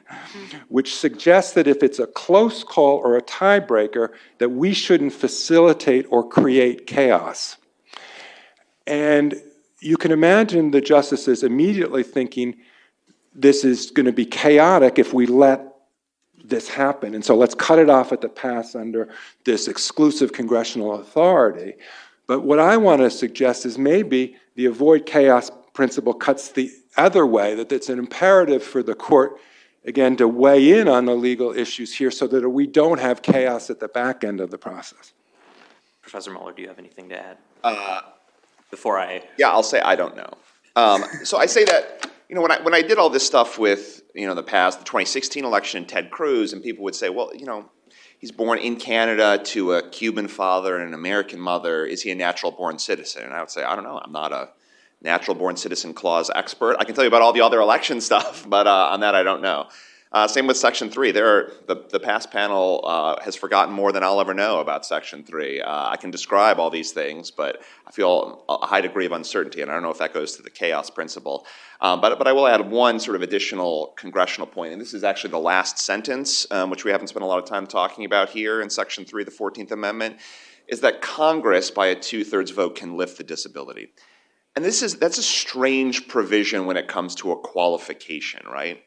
which suggests that if it's a close call or a tiebreaker, that we shouldn't facilitate or create chaos." And you can imagine the justices immediately thinking, this is going to be chaotic if we let this happen. And so let's cut it off at the pass under this exclusive congressional authority. But what I want to suggest is maybe the avoid chaos principle cuts the other way, that it's an imperative for the court, again, to weigh in on the legal issues here so that we don't have chaos at the back end of the process. Professor Muller, do you have anything to add? Before I... Yeah, I'll say I don't know. So I say that, when I did all this stuff with, the past, the 2016 election, Ted Cruz, and people would say, well, he's born in Canada to a Cuban father and an American mother. Is he a natural-born citizen? And I would say, I don't know. I'm not a natural-born citizen clause expert. I can tell you about all the other election stuff, but on that I don't know. Same with Section 3. The past panel has forgotten more than I'll ever know about Section 3. I can describe all these things, but I feel a high degree of uncertainty, and I don't know if that goes to the chaos principle. But I will add one sort of additional congressional point, and this is actually the last sentence, which we haven't spent a lot of time talking about here in Section 3 of the 14th Amendment, is that Congress, by a 2/3 vote, can lift the disability. And that's a strange provision when it comes to a qualification, right?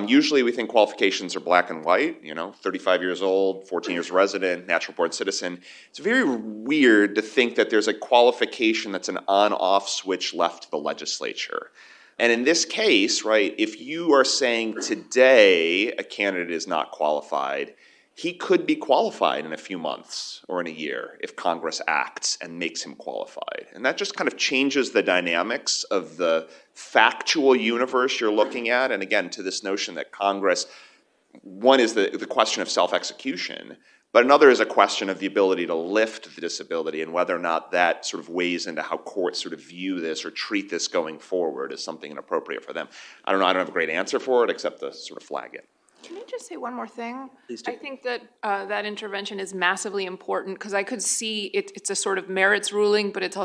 Usually we think qualifications are black and white, 35 years old, 14 years resident, natural born citizen. It's very weird to think that there's a qualification that's an on-off switch left to the legislature. And in this case, right, if you are saying today a candidate is not qualified, he could be qualified in a few months or in a year if Congress acts and makes him qualified. And that just kind of changes the dynamics of the factual universe you're looking at. And again, to this notion that Congress, one is the question of self-execution, but another is a question of the ability to lift the disability and whether or not that sort of weighs into how courts sort of view this or treat this going forward as something inappropriate for them. I don't know, I don't have a great answer for it except to sort of flag it. Can I just say one more thing? Please do. I think that that intervention is massively important because I could see it's a sort of merits ruling, but it's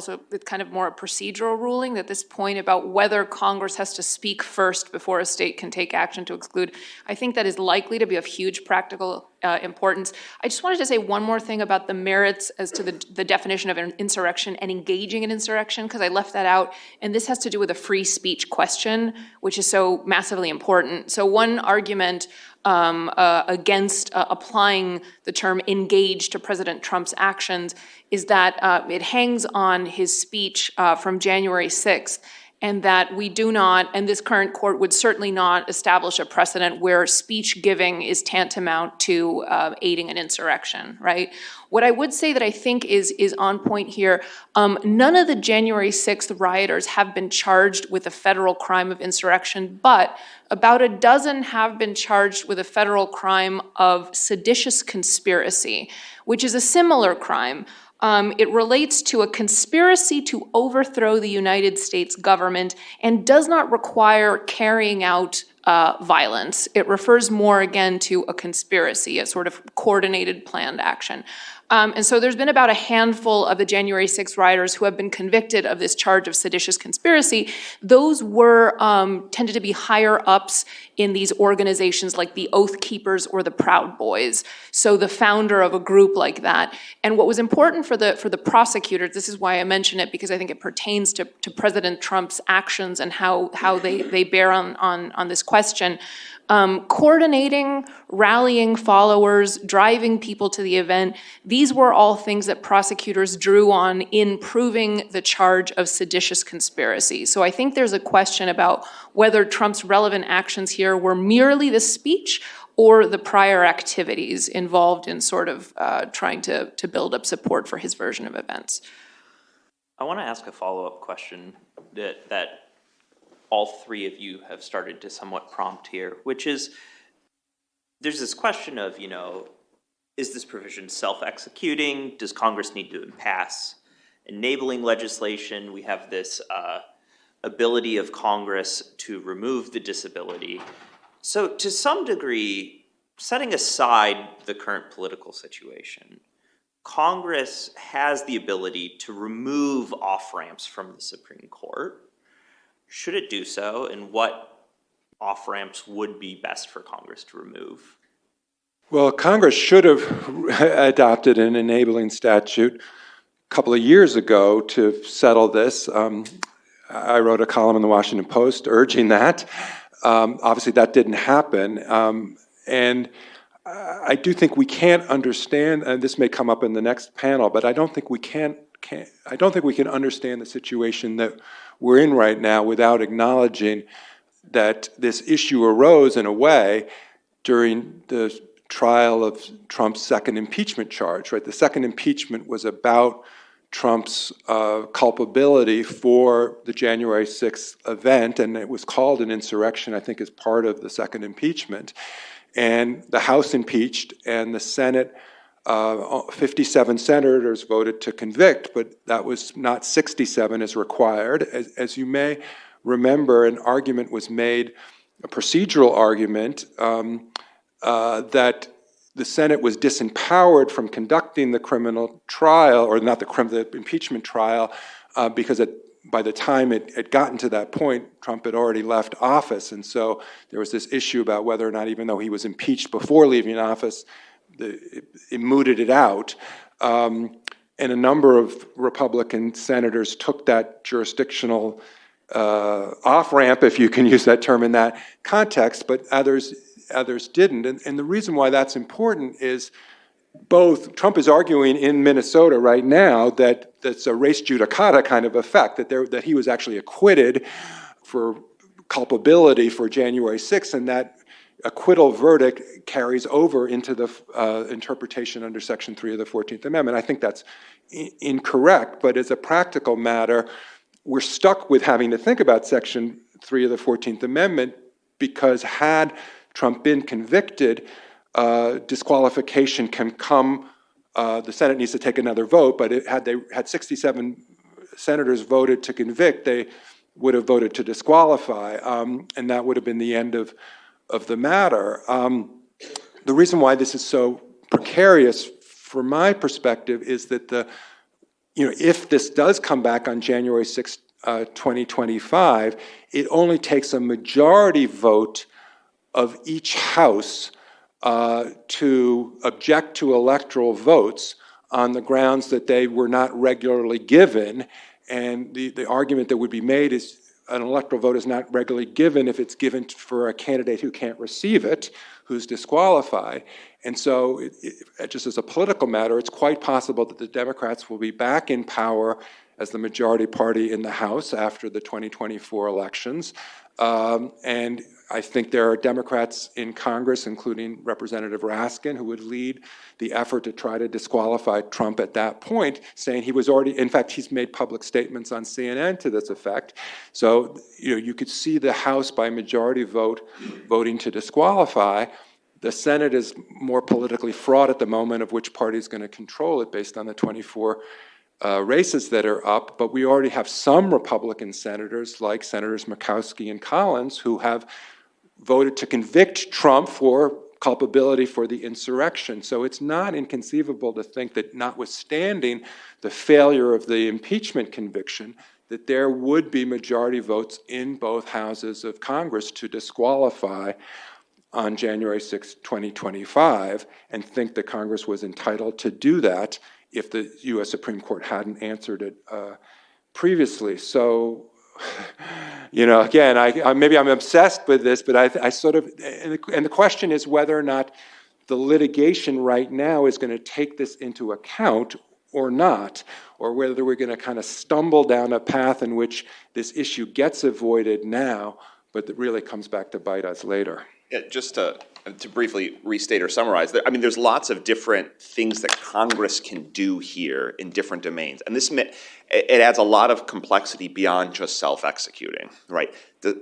kind of more a procedural ruling, that this point about whether Congress has to speak first before a state can take action to exclude, I think that is likely to be of huge practical importance. I just wanted to say one more thing about the merits as to the definition of an insurrection and engaging in insurrection, because I left that out. And this has to do with a free speech question, which is so massively important. So one argument against applying the term engage to President Trump's actions is that it hangs on his speech from January 6th, and that we do not, and this current court would certainly not establish a precedent where speech giving is tantamount to aiding an insurrection, right? What I would say that I think is on point here, none of the January 6th rioters have been charged with a federal crime of insurrection, but about a dozen have been charged with a federal crime of seditious conspiracy, which is a similar crime. It relates to a conspiracy to overthrow the United States government and does not require carrying out violence. It refers more, again, to a conspiracy, a sort of coordinated, planned action. And so there's been about a handful of the January 6th rioters who have been convicted of this charge of seditious conspiracy. Those were tended to be higher ups in these organizations like the Oath Keepers or the Proud Boys. So the founder of a group like that. And what was important for the prosecutors, this is why I mention it, because I think it pertains to President Trump's actions and how they bear on this question. Coordinating, rallying followers, driving people to the event, these were all things that prosecutors drew on in proving the charge of seditious conspiracy. So I think there's a question about whether Trump's relevant actions here were merely the speech or the prior activities involved in sort of trying to build up support for his version of events. I want to ask a follow-up question that all three of you have started to somewhat prompt here, which is, there's this question of, is this provision self-executing? Does Congress need to pass enabling legislation? We have this ability of Congress to remove the disability. So to some degree, setting aside the current political situation, Congress has the ability to remove off-ramps from the Supreme Court. Should it do so, and what off-ramps would be best for Congress to remove? Well, Congress should have adopted an enabling statute a couple of years ago to settle this. I wrote a column in the Washington Post urging that. Obviously, that didn't happen. And I do think we can't understand, and this may come up in the next panel, but I don't think we can understand the situation that we're in right now without acknowledging that this issue arose in a way during the trial of Trump's second impeachment charge, right? The second impeachment was about Trump's culpability for the January 6th event, and it was called an insurrection, I think, as part of the second impeachment. And the House impeached, and the Senate, 57 senators voted to convict, but that was not 67 as required. As you may remember, an argument was made, a procedural argument, that the Senate was disempowered from conducting the criminal trial, or not the impeachment trial, because by the time it had gotten to that point, Trump had already left office. And so there was this issue about whether or not, even though he was impeached before leaving office, it mooted it out. And a number of Republican senators took that jurisdictional off-ramp, if you can use that term in that context, but others didn't. And the reason why that's important is both Trump is arguing in Minnesota right now that that's a res judicata kind of effect, that he was actually acquitted for culpability for January 6th, and that acquittal verdict carries over into the interpretation under Section 3 of the 14th Amendment. I think that's incorrect, but as a practical matter, we're stuck with having to think about Section 3 of the 14th Amendment, because had Trump been convicted, disqualification can come. The Senate needs to take another vote, but had 67 senators voted to convict, they would have voted to disqualify, and that would have been the end of the matter. The reason why this is so precarious, from my perspective, is that if this does come back on January 6, 2025, it only takes a majority vote of each house to object to electoral votes on the grounds that they were not regularly given. And the argument that would be made is an electoral vote is not regularly given if it's given for a candidate who can't receive it, who's disqualified. And so, just as a political matter, it's quite possible that the Democrats will be back in power as the majority party in the House after the 2024 elections. And I think there are Democrats in Congress, including Representative Raskin, who would lead the effort to try to disqualify Trump at that point, saying he was already, in fact, he's made public statements on CNN to this effect. So, you could see the House by majority vote voting to disqualify. The Senate is more politically fraught at the moment of which party is going to control it based on the 24 races that are up, but we already have some Republican senators, like Senators Murkowski and Collins, who have voted to convict Trump for culpability for the insurrection. So it's not inconceivable to think that, notwithstanding the failure of the impeachment conviction, that there would be majority votes in both houses of Congress to disqualify on January 6, 2025, and think that Congress was entitled to do that if the U.S. Supreme Court hadn't answered it previously. So, again, maybe I'm obsessed with this, but I sort of, and the question is whether or not the litigation right now is going to take this into account or not, or whether we're going to kind of stumble down a path in which this issue gets avoided now, but that really comes back to bite us later. Yeah, just to briefly restate or summarize, there's lots of different things that Congress can do here in different domains. And it adds a lot of complexity beyond just self-executing, right?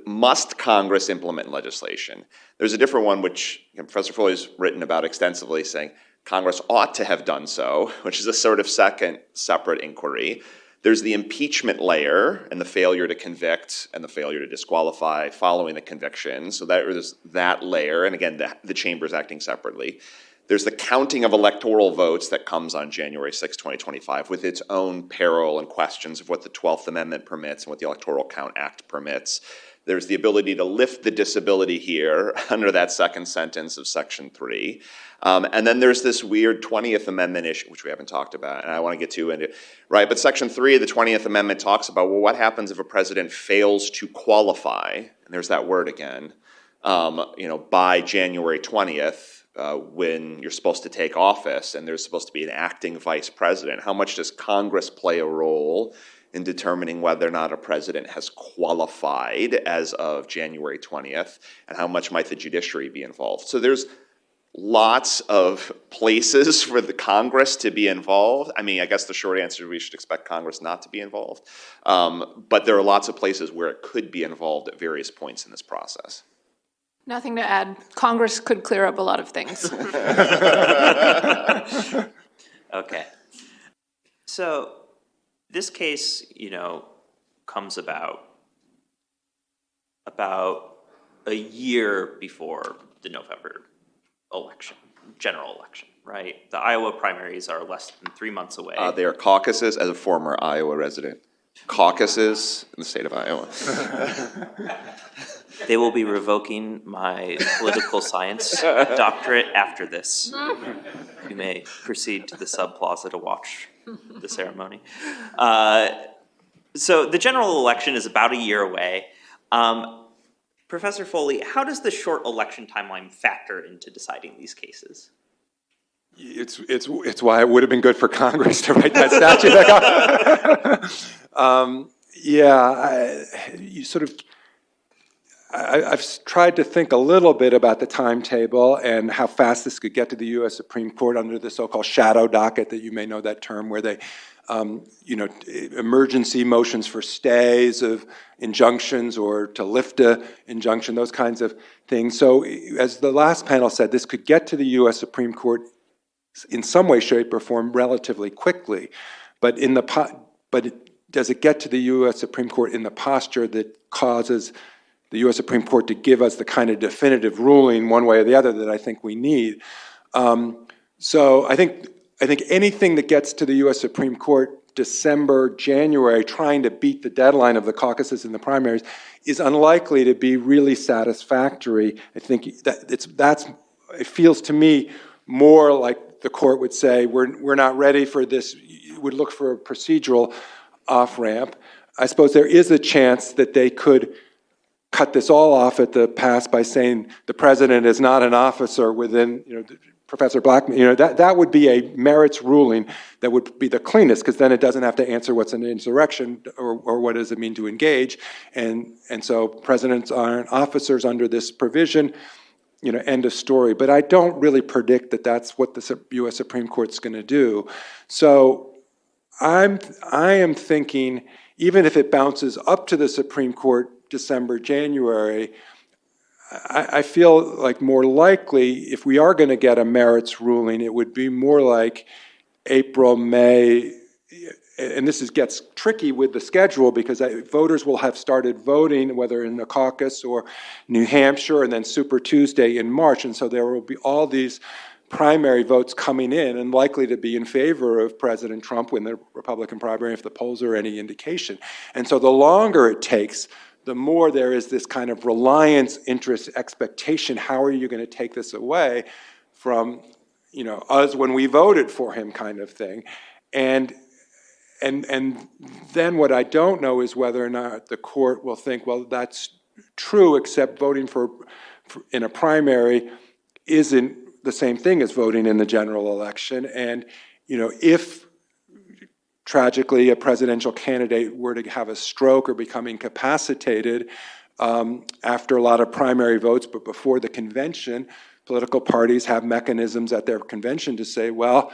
Must Congress implement legislation? There's a different one which Professor Foley's written about extensively, saying Congress ought to have done so, which is a sort of second separate inquiry. There's the impeachment layer and the failure to convict and the failure to disqualify following the conviction. So there's that layer, and again, the chamber's acting separately. There's the counting of electoral votes that comes on January 6, 2025, with its own peril and questions of what the 12th Amendment permits and what the Electoral Count Act permits. There's the ability to lift the disability here under that second sentence of Section 3. And then there's this weird 20th Amendment issue, which we haven't talked about, and I want to get to, right? But Section 3 of the 20th Amendment talks about, well, what happens if a president fails to qualify, and there's that word again, by January 20th, when you're supposed to take office, and there's supposed to be an acting vice president. How much does Congress play a role in determining whether or not a president has qualified as of January 20th, and how much might the judiciary be involved? So there's lots of places for the Congress to be involved. I mean, I guess the short answer is we should expect Congress not to be involved. But there are lots of places where it could be involved at various points in this process. Nothing to add. Congress could clear up a lot of things. Okay. So this case, comes about a year before the November election, general election, right? The Iowa primaries are less than 3 months away. They are caucuses, as a former Iowa resident. Caucuses in the state of Iowa. They will be revoking my political science doctorate after this. You may proceed to the sub-plaza to watch the ceremony. So the general election is about a year away. Professor Foley, how does the short election timeline factor into deciding these cases? It's why it would have been good for Congress to write that statute. I've tried to think a little bit about the timetable and how fast this could get to the U.S. Supreme Court under the so-called shadow docket, that you may know that term, where they, emergency motions for stays of injunctions or to lift an injunction, those kinds of things. So as the last panel said, this could get to the U.S. Supreme Court in some way, shape, or form relatively quickly. But does it get to the U.S. Supreme Court in the posture that causes the U.S. Supreme Court to give us the kind of definitive ruling one way or the other that I think we need? So I think anything that gets to the U.S. Supreme Court December, January, trying to beat the deadline of the caucuses and the primaries is unlikely to be really satisfactory. I think that it feels to me more like the court would say, we're not ready for this, would look for a procedural off-ramp. I suppose there is a chance that they could cut this all off at the pass by saying the president is not an officer within, Professor Blackman, that would be a merits ruling that would be the cleanest, because then it doesn't have to answer what's an insurrection or what does it mean to engage. And so presidents aren't officers under this provision, end of story. But I don't really predict that that's what the U.S. Supreme Court's going to do. So I am thinking, even if it bounces up to the Supreme Court December, January, I feel like more likely, if we are going to get a merits ruling, it would be more like April, May, and this gets tricky with the schedule because voters will have started voting, whether in the caucus or New Hampshire, and then Super Tuesday in March, and so there will be all these primary votes coming in and likely to be in favor of President Trump when the Republican primary, if the polls are any indication. And so the longer it takes, the more there is this kind of reliance, interest, expectation. How are you going to take this away from, us when we voted for him, kind of thing. And then what I don't know is whether or not the court will think, well, that's true, except voting for in a primary isn't the same thing as voting in the general election. And, if tragically a presidential candidate were to have a stroke or become incapacitated after a lot of primary votes, but before the convention, political parties have mechanisms at their convention to say, well,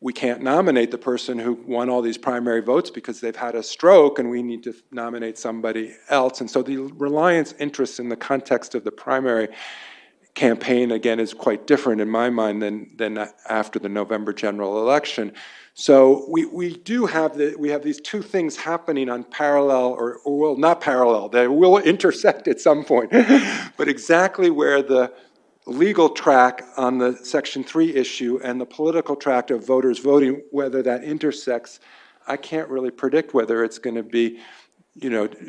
we can't nominate the person who won all these primary votes because they've had a stroke and we need to nominate somebody else. And so the reliance interest in the context of the primary campaign, again, is quite different in my mind than after the November general election. So we do have we have these two things happening on parallel, or well, not parallel, they will intersect at some point, but exactly where the legal track on the Section 3 issue and the political track of voters voting, whether that intersects, I can't really predict whether it's going to be,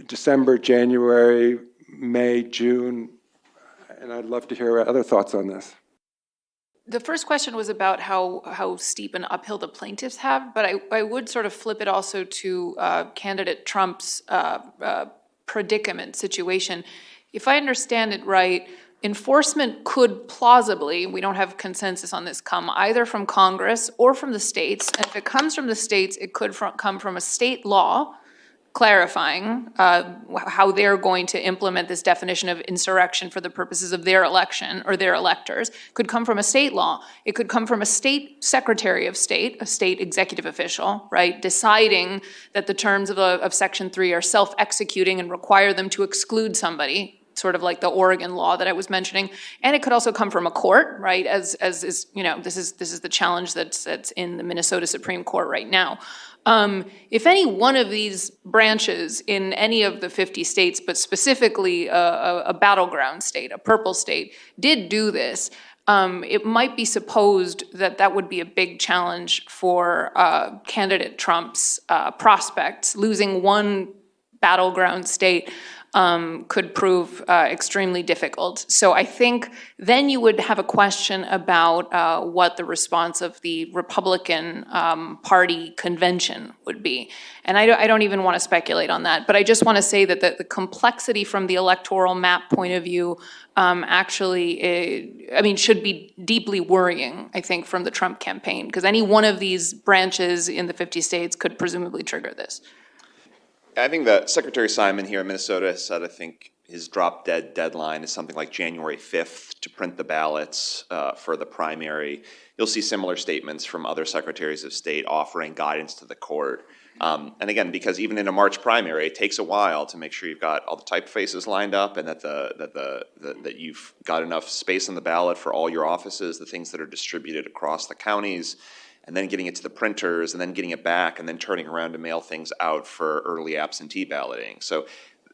December, January, May, June, and I'd love to hear other thoughts on this. The first question was about how steep an uphill the plaintiffs have, but I would sort of flip it also to candidate Trump's predicament situation. If I understand it right, enforcement could plausibly, we don't have consensus on this, come either from Congress or from the states. And if it comes from the states, it could come from a state law clarifying how they're going to implement this definition of insurrection for the purposes of their election or their electors. Could come from a state law. It could come from a state secretary of state, a state executive official, right, deciding that the terms of Section 3 are self-executing and require them to exclude somebody, sort of like the Oregon law that I was mentioning. And it could also come from a court, right, as is, this is the challenge that's in the Minnesota Supreme Court right now. If any one of these branches in any of the 50 states, but specifically a battleground state, a purple state, did do this, it might be supposed that would be a big challenge for candidate Trump's prospects. Losing one battleground state could prove extremely difficult. So I think then you would have a question about what the response of the Republican Party convention would be. And I don't even want to speculate on that, but I just want to say that the complexity from the electoral map point of view should be deeply worrying, I think, from the Trump campaign, because any one of these branches in the 50 states could presumably trigger this. I think that Secretary Simon here in Minnesota said, I think his drop-dead deadline is something like January 5th to print the ballots for the primary. You'll see similar statements from other secretaries of state offering guidance to the court. And again, because even in a March primary, it takes a while to make sure you've got all the typefaces lined up and that you've got enough space on the ballot for all your offices, the things that are distributed across the counties, and then getting it to the printers, and then getting it back, and then turning around to mail things out for early absentee balloting. So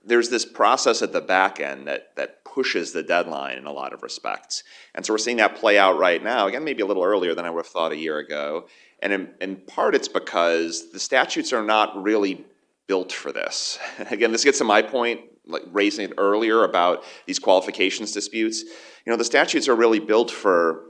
there's this process at the back end that pushes the deadline in a lot of respects. And so we're seeing that play out right now, again, maybe a little earlier than I would have thought a year ago. And in part it's because the statutes are not really built for this. Again, this gets to my point, like raising it earlier about these qualifications disputes. The statutes are really built for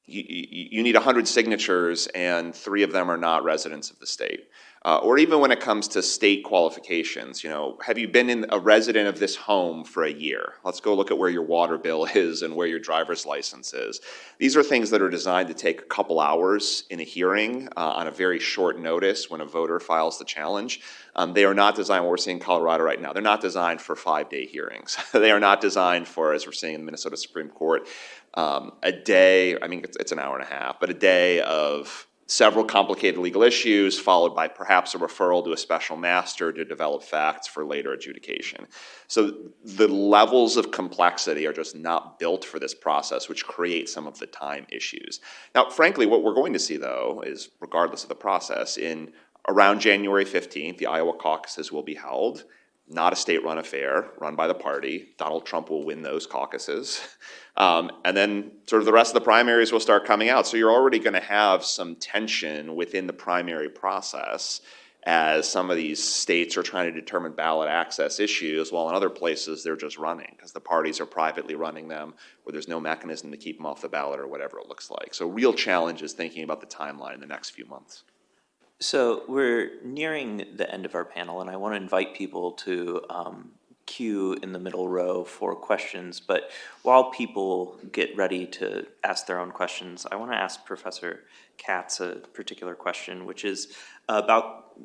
you need 100 signatures and 3 of them are not residents of the state. Or even when it comes to state qualifications, have you been a resident of this home for a year? Let's go look at where your water bill is and where your driver's license is. These are things that are designed to take a couple hours in a hearing on a very short notice when a voter files the challenge. They are not designed, what we're seeing in Colorado right now, they're not designed for 5-day hearings. They are not designed for, as we're seeing in the Minnesota Supreme Court, a day, it's an hour and a half, but a day of several complicated legal issues followed by perhaps a referral to a special master to develop facts for later adjudication. So the levels of complexity are just not built for this process, which creates some of the time issues. Now, frankly, what we're going to see, though, is regardless of the process, around January 15th, the Iowa caucuses will be held. Not a state-run affair, run by the party. Donald Trump will win those caucuses. And then sort of the rest of the primaries will start coming out. So you're already going to have some tension within the primary process as some of these states are trying to determine ballot access issues, while in other places they're just running because the parties are privately running them, or there's no mechanism to keep them off the ballot or whatever it looks like. So real challenge is thinking about the timeline in the next few months. So we're nearing the end of our panel, and I want to invite people to queue in the middle row for questions. But while people get ready to ask their own questions, I want to ask Professor Katz a particular question, which is about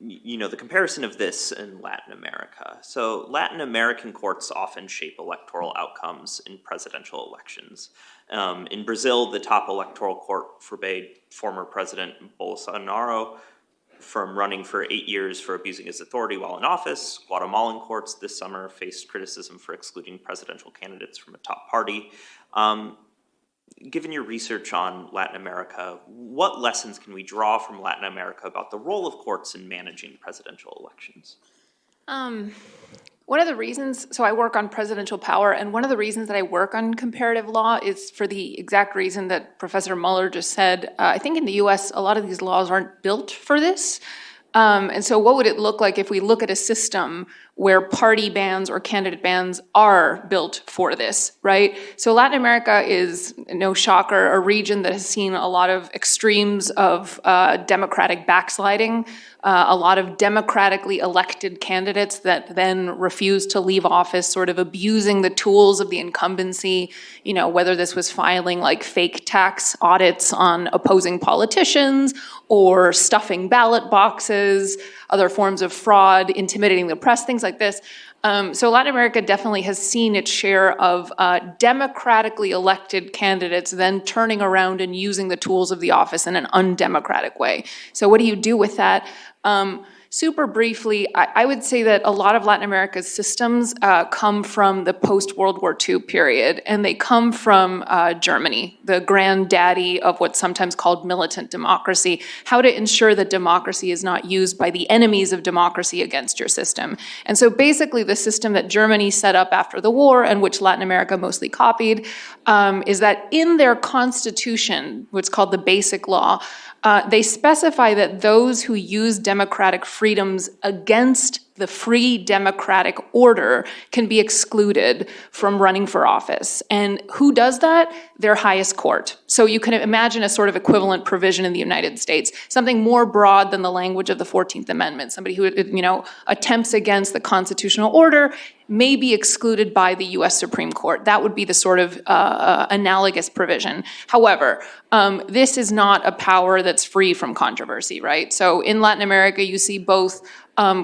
the comparison of this in Latin America. So Latin American courts often shape electoral outcomes in presidential elections. In Brazil, the top electoral court forbade former President Bolsonaro from running for 8 years for abusing his authority while in office. Guatemalan courts this summer faced criticism for excluding presidential candidates from a top party. Given your research on Latin America, what lessons can we draw from Latin America about the role of courts in managing presidential elections? One of the reasons, so I work on presidential power, and one of the reasons that I work on comparative law is for the exact reason that Professor Muller just said. I think in the US, a lot of these laws aren't built for this. And so what would it look like if we look at a system where party bans or candidate bans are built for this, right? So Latin America is, no shocker, a region that has seen a lot of extremes of democratic backsliding, a lot of democratically elected candidates that then refuse to leave office, sort of abusing the tools of the incumbency, whether this was filing like fake tax audits on opposing politicians or stuffing ballot boxes, other forms of fraud, intimidating the press, things like this. So Latin America definitely has seen its share of democratically elected candidates then turning around and using the tools of the office in an undemocratic way. So what do you do with that? Super briefly, I would say that a lot of Latin America's systems come from the post-World War II period, and they come from Germany, the granddaddy of what's sometimes called militant democracy, how to ensure that democracy is not used by the enemies of democracy against your system. And so basically the system that Germany set up after the war, and which Latin America mostly copied, is that in their constitution, what's called the Basic Law, they specify that those who use democratic freedoms against the free democratic order can be excluded from running for office. And who does that? Their highest court. So you can imagine a sort of equivalent provision in the United States, something more broad than the language of the 14th Amendment. Somebody who, attempts against the constitutional order may be excluded by the US Supreme Court. That would be the sort of analogous provision. However, this is not a power that's free from controversy, right? So in Latin America, you see both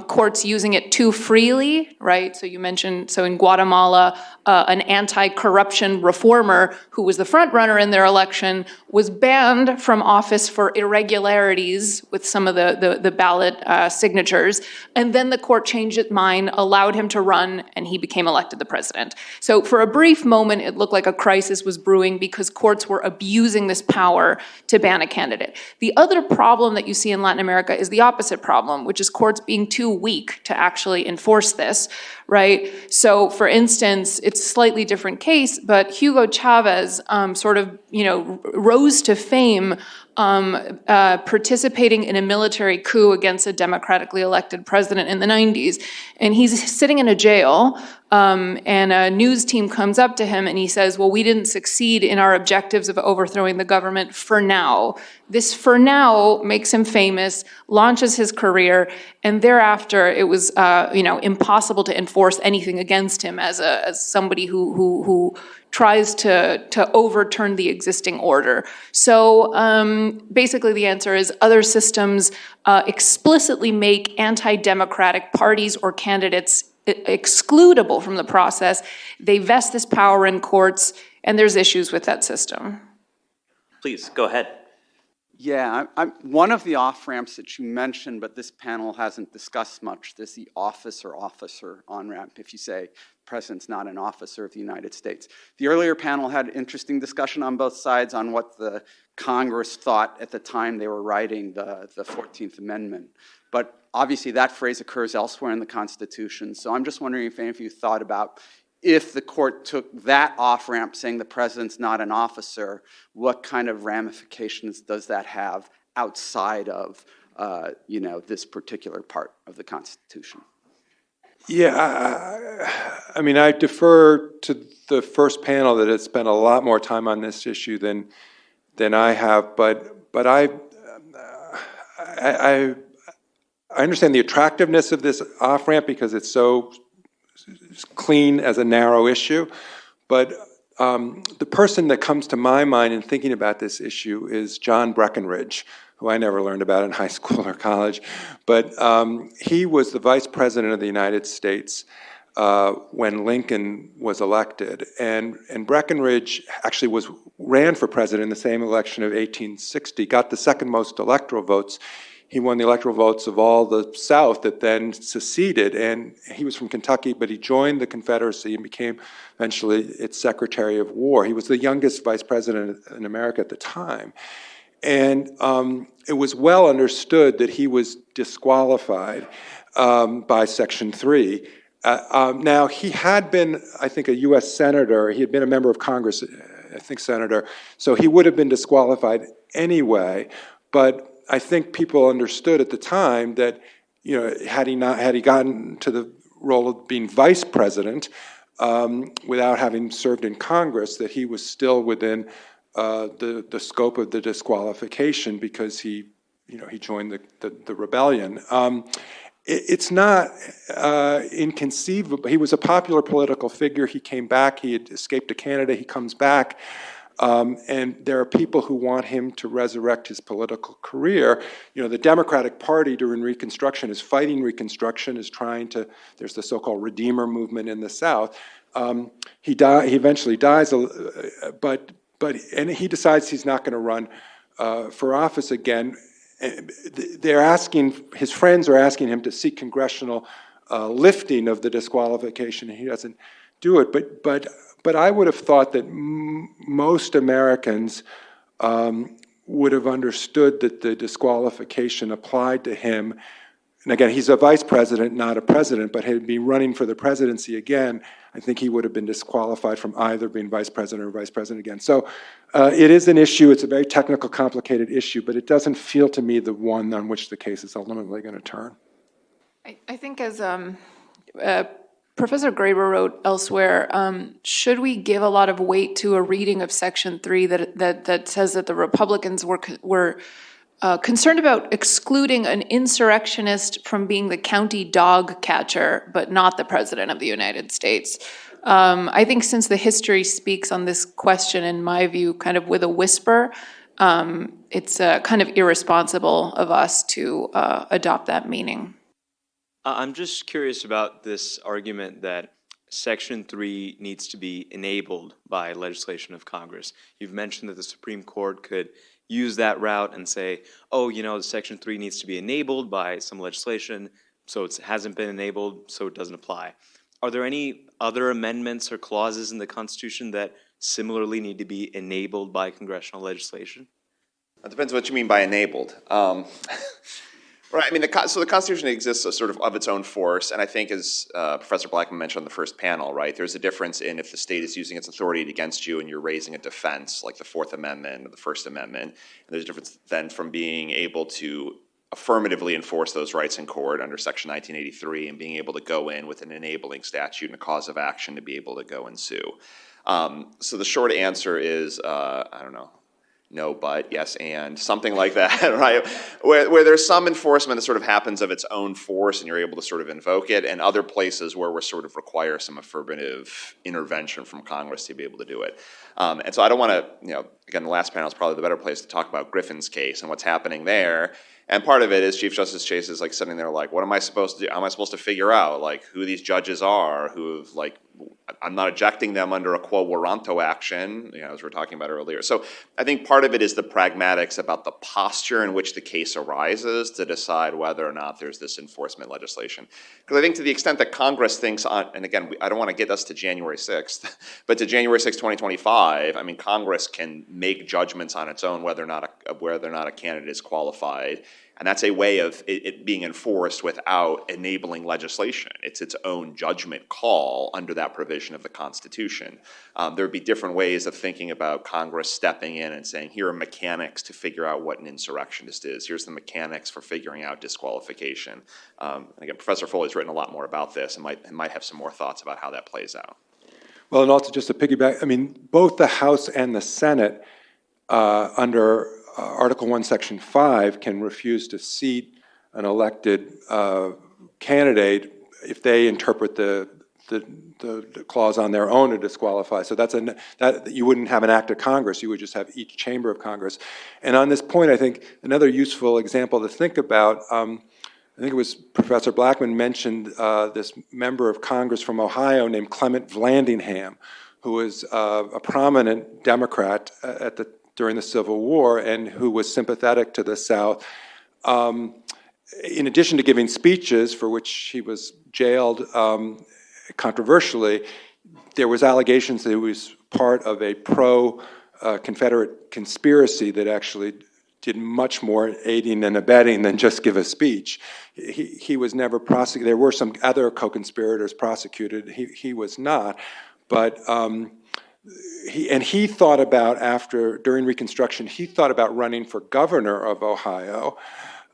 courts using it too freely, right? So you mentioned, so in Guatemala, an anti-corruption reformer who was the front runner in their election was banned from office for irregularities with some of the ballot signatures. And then the court changed its mind, allowed him to run, and he became elected the president. So for a brief moment, it looked like a crisis was brewing because courts were abusing this power to ban a candidate. The other problem that you see in Latin America is the opposite problem, which is courts being too weak to actually enforce this, right? So for instance, it's a slightly different case, but Hugo Chavez rose to fame participating in a military coup against a democratically elected president in the 90s. And he's sitting in a jail, and a news team comes up to him and he says, well, we didn't succeed in our objectives of overthrowing the government for now. This for now makes him famous, launches his career, and thereafter it was impossible to enforce anything against him as somebody who tries to overturn the existing order. So basically the answer is other systems explicitly make anti-democratic parties or candidates excludable from the process. They vest this power in courts, and there's issues with that system. Please, go ahead. Yeah, one of the off-ramps that you mentioned, but this panel hasn't discussed much, is the officer on-ramp, if you say president's not an officer of the United States. The earlier panel had interesting discussion on both sides on what the Congress thought at the time they were writing the 14th Amendment. But obviously that phrase occurs elsewhere in the Constitution, so I'm just wondering if any of you thought about if the court took that off-ramp saying the president's not an officer, what kind of ramifications does that have outside of this particular part of the Constitution? Yeah, I defer to the first panel that has spent a lot more time on this issue than I have, but I understand the attractiveness of this off-ramp because it's so clean as a narrow issue, but the person that comes to my mind in thinking about this issue is John Breckinridge, who I never learned about in high school or college, but he was the vice president of the United States when Lincoln was elected, and Breckinridge actually ran for president in the same election of 1860, got the second most electoral votes. he won the electoral votes of all the South that then seceded. And he was from Kentucky, but he joined the Confederacy and became eventually its Secretary of War. He was the youngest vice president in America at the time. And it was well understood that he was disqualified by Section 3. Now, he had been, I think, a U.S. senator. He had been a member of Congress, I think senator, so he would have been disqualified anyway. But I think people understood at the time that, had he gotten to the role of being vice president without having served in Congress, that he was still within the scope of the disqualification because he joined the rebellion. It's not inconceivable. He was a popular political figure. He came back. He had escaped to Canada. He comes back. And there are people who want him to resurrect his political career. The Democratic Party during Reconstruction is fighting Reconstruction, is trying to, there's the so-called Redeemer movement in the South. He eventually dies, but he decides he's not going to run for office again. His friends are asking him to seek congressional lifting of the disqualification, and he doesn't do it. But I would have thought that most Americans would have understood that the disqualification applied to him. And again, he's a vice president, not a president, but had he been running for the presidency again, I think he would have been disqualified from either being vice president or vice president again. So it is an issue. It's a very technical, complicated issue, but it doesn't feel to me the one on which the case is ultimately going to turn. I think as Professor Graber wrote elsewhere, should we give a lot of weight to a reading of Section 3 that says that the Republicans were concerned about excluding an insurrectionist from being the county dog catcher, but not the President of the United States? I think since the history speaks on this question, in my view, kind of with a whisper, it's kind of irresponsible of us to adopt that meaning. I'm just curious about this argument that Section 3 needs to be enabled by legislation of Congress. You've mentioned that the Supreme Court could use that route and say, Section 3 needs to be enabled by some legislation, so it hasn't been enabled, so it doesn't apply. Are there any other amendments or clauses in the Constitution that similarly need to be enabled by congressional legislation? It depends what you mean by enabled. Right. I mean, so the Constitution exists sort of its own force, and I think, as Professor Blackman mentioned on the first panel, right, there's a difference in if the state is using its authority against you and you're raising a defense, like the Fourth Amendment or the First Amendment. And there's a difference then from being able to affirmatively enforce those rights in court under Section 1983 and being able to go in with an enabling statute and a cause of action to be able to go and sue. So the short answer is, I don't know. No, but, yes, and something like that, right? Where there's some enforcement that sort of happens of its own force and you're able to sort of invoke it, and other places where we sort of require some affirmative intervention from Congress to be able to do it. And so I don't want to, again, the last panel is probably the better place to talk about Griffin's case and what's happening there. And part of it is Chief Justice Chase is like sitting there like, what am I supposed to do? How am I supposed to figure out like who these judges are who've like, I'm not ejecting them under a quo warranto action, as we were talking about earlier. So I think part of it is the pragmatics about the posture in which the case arises to decide whether or not there's this enforcement legislation. Because I think to the extent that Congress thinks on, and again, I don't want to get us to January 6th, but to January 6th, 2025, I mean, Congress can make judgments on its own whether or not a candidate is qualified. And that's a way of it being enforced without enabling legislation. It's its own judgment call under that provision of the Constitution. There would be different ways of thinking about Congress stepping in and saying, here are mechanics to figure out what an insurrectionist is. Here's the mechanics for figuring out disqualification. Again, Professor Foley's written a lot more about this and might have some more thoughts about how that plays out. Well, and also just to piggyback, I mean, both the House and the Senate under Article 1, Section 5 can refuse to seat an elected candidate if they interpret the clause on their own to disqualify. So that you wouldn't have an act of Congress. You would just have each chamber of Congress. And on this point, I think another useful example to think about, I think it was Professor Blackman mentioned this member of Congress from Ohio named Clement Vallandigham, who was a prominent Democrat during the Civil War and who was sympathetic to the South. in addition to giving speeches for which he was jailed controversially, there was allegations that he was part of a pro-Confederate conspiracy that actually did much more aiding and abetting than just give a speech. He was never prosecuted. There were some other co-conspirators prosecuted. He was not. But he thought about, during Reconstruction, he thought about running for governor of Ohio.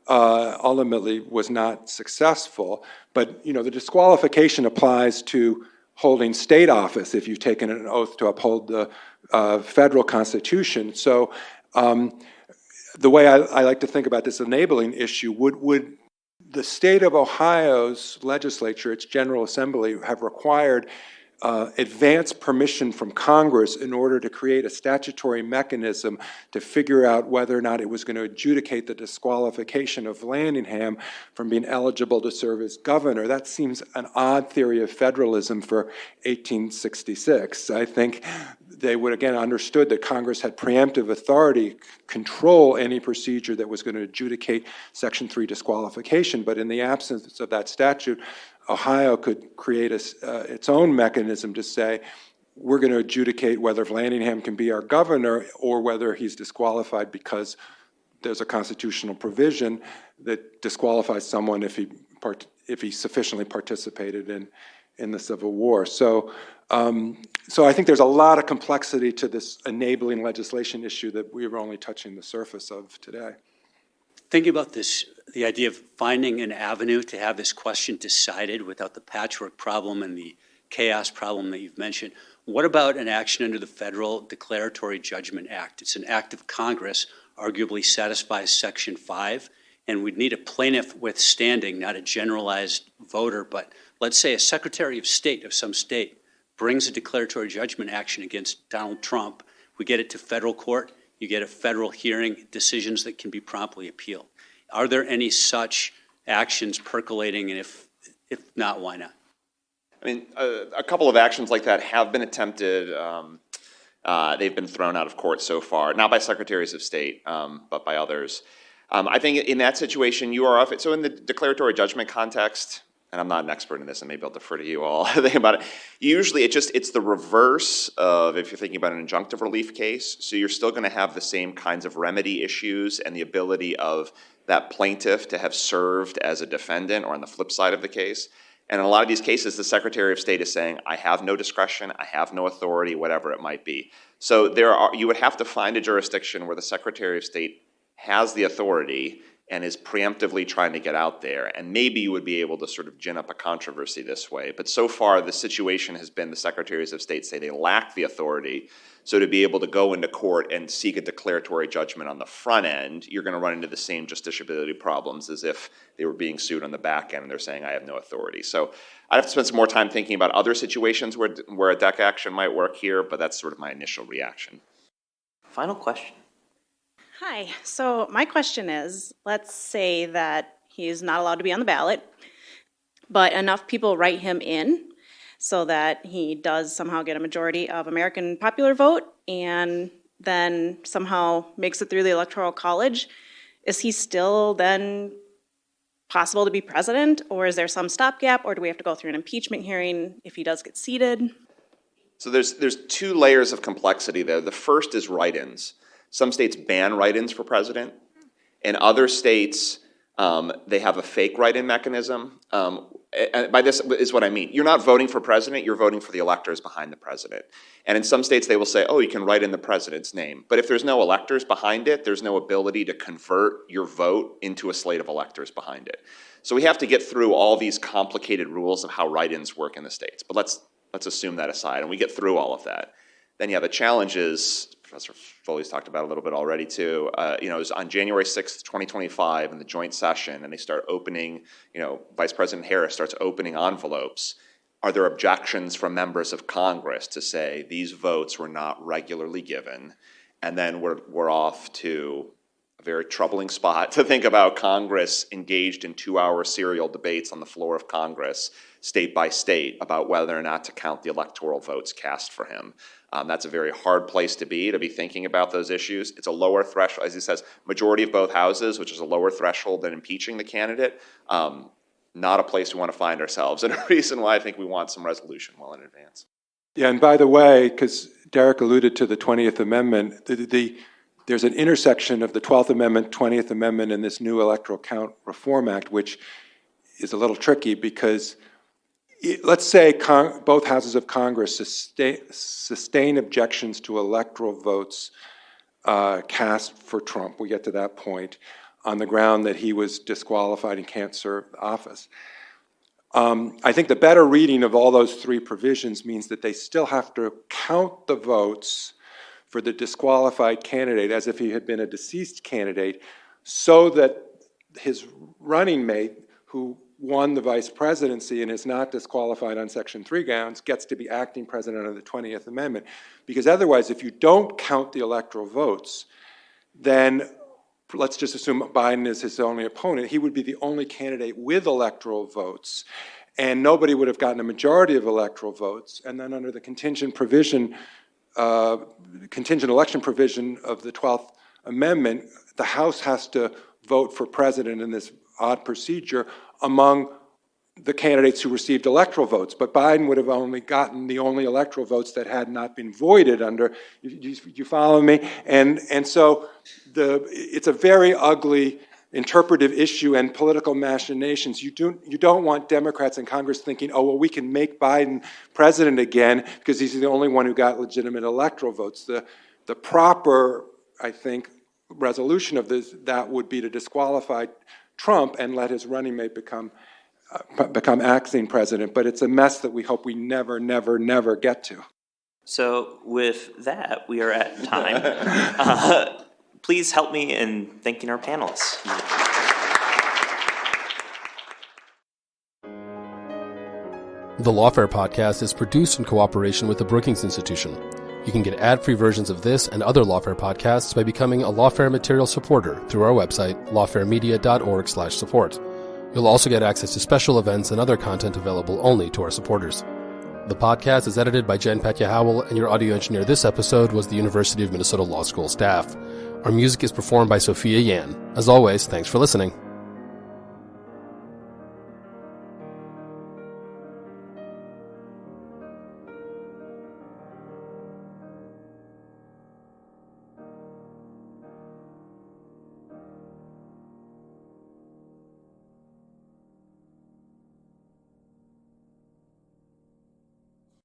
Ultimately was not successful. But, the disqualification applies to holding state office if you've taken an oath to uphold the federal Constitution. So the way I like to think about this enabling issue, would the state of Ohio's legislature, its General Assembly, have required advance permission from Congress in order to create a statutory mechanism to figure out whether or not it was going to adjudicate the disqualification of Landingham from being eligible to serve as governor? That seems an odd theory of federalism for 1866. I think they would, again, understood that Congress had preemptive authority, control any procedure that was going to adjudicate Section 3 disqualification, but in the absence of that statute, Ohio could create its own mechanism to say, we're going to adjudicate whether Landingham can be our governor or whether he's disqualified because there's a constitutional provision that disqualifies someone if he sufficiently participated in the Civil War. So I think there's a lot of complexity to this enabling legislation issue that we're only touching the surface of today. Thinking about this, the idea of finding an avenue to have this question decided without the patchwork problem and the chaos problem that you've mentioned, what about an action under the Federal Declaratory Judgment Act? It's an act of Congress, arguably satisfies Section 5, and we'd need a plaintiff with standing, not a generalized voter, but let's say a Secretary of State of some state brings a declaratory judgment action against Donald Trump. We get it to federal court. You get a federal hearing, decisions that can be promptly appealed. Are there any such actions percolating, and if not, why not? I mean, a couple of actions like that have been attempted. They've been thrown out of court so far, not by secretaries of state, but by others. I think in that situation, you are off it. So in the declaratory judgment context, and I'm not an expert in this, and maybe I'll defer to you all think about it. Usually it's the reverse of if you're thinking about an injunctive relief case. So you're still going to have the same kinds of remedy issues and the ability of that plaintiff to have served as a defendant or on the flip side of the case. And in a lot of these cases, the Secretary of State is saying, I have no discretion, I have no authority, whatever it might be. So you would have to find a jurisdiction where the Secretary of State has the authority and is preemptively trying to get out there. And maybe you would be able to sort of gin up a controversy this way. But so far, the situation has been the Secretaries of State say they lack the authority. So to be able to go into court and seek a declaratory judgment on the front end, you're going to run into the same justiciability problems as if they were being sued on the back end and they're saying, I have no authority. So I'd have to spend some more time thinking about other situations where a DEC action might work here, but that's sort of my initial reaction. Final question. Hi, so my question is, let's say that he's not allowed to be on the ballot, but enough people write him in so that he does somehow get a majority of American popular vote and then somehow makes it through the Electoral College. Is he still then possible to be president, or is there some stopgap, or do we have to go through an impeachment hearing if he does get seated? So there's two layers of complexity there. The first is write-ins. Some states ban write-ins for president. In other states, they have a fake write-in mechanism. And by this is what I mean. You're not voting for president, you're voting for the electors behind the president. And in some states, they will say, oh, you can write in the president's name. But if there's no electors behind it, there's no ability to convert your vote into a slate of electors behind it. So we have to get through all these complicated rules of how write-ins work in the states. But let's assume that aside, and we get through all of that. Then, the challenge is, Professor Foley's talked about a little bit already too, it was on January 6th, 2025 in the joint session, and they start opening, Vice President Harris starts opening envelopes. Are there objections from members of Congress to say these votes were not regularly given? And then we're off to a very troubling spot to think about Congress engaged in 2-hour serial debates on the floor of Congress, state by state, about whether or not to count the electoral votes cast for him. That's a very hard place to be thinking about those issues. It's a lower threshold, as he says, majority of both houses, which is a lower threshold than impeaching the candidate. Not a place we want to find ourselves, and a reason why I think we want some resolution well in advance. Yeah, and by the way, because Derek alluded to the 20th Amendment, there's an intersection of the 12th Amendment, 20th Amendment, and this new Electoral Count Reform Act, which is a little tricky because let's say both houses of Congress sustain objections to electoral votes cast for Trump. We get to that point on the ground that he was disqualified and can't serve office. I think the better reading of all those three provisions means that they still have to count the votes for the disqualified candidate as if he had been a deceased candidate, so that his running mate, who won the vice presidency and is not disqualified on Section 3 grounds, gets to be acting president under the 20th Amendment. Because otherwise, if you don't count the electoral votes, then let's just assume Biden is his only opponent. He would be the only candidate with electoral votes, and nobody would have gotten a majority of electoral votes. And then under the contingent election provision of the 12th Amendment, the House has to vote for president in this odd procedure among the candidates who received electoral votes. But Biden would have only gotten the only electoral votes that had not been voided under, you follow me? And so it's a very ugly interpretive issue and political machinations. You don't want Democrats in Congress thinking, oh, well, we can make Biden president again because he's the only one who got legitimate electoral votes. The proper, I think, resolution of that would be to disqualify Trump and let his running mate become acting president. But it's a mess that we hope we never, never, never get to. So with that, we are at time. Please help me in thanking our panelists. The Lawfare Podcast is produced in cooperation with the Brookings Institution. You can get ad-free versions of this and other Lawfare podcasts by becoming a Lawfare material supporter through our website, lawfaremedia.org/support. You'll also get access to special events and other content available only to our supporters. The podcast is edited by Jen Petya-Howell, and your audio engineer this episode was the University of Minnesota Law School staff. Our music is performed by Sophia Yan. As always, thanks for listening.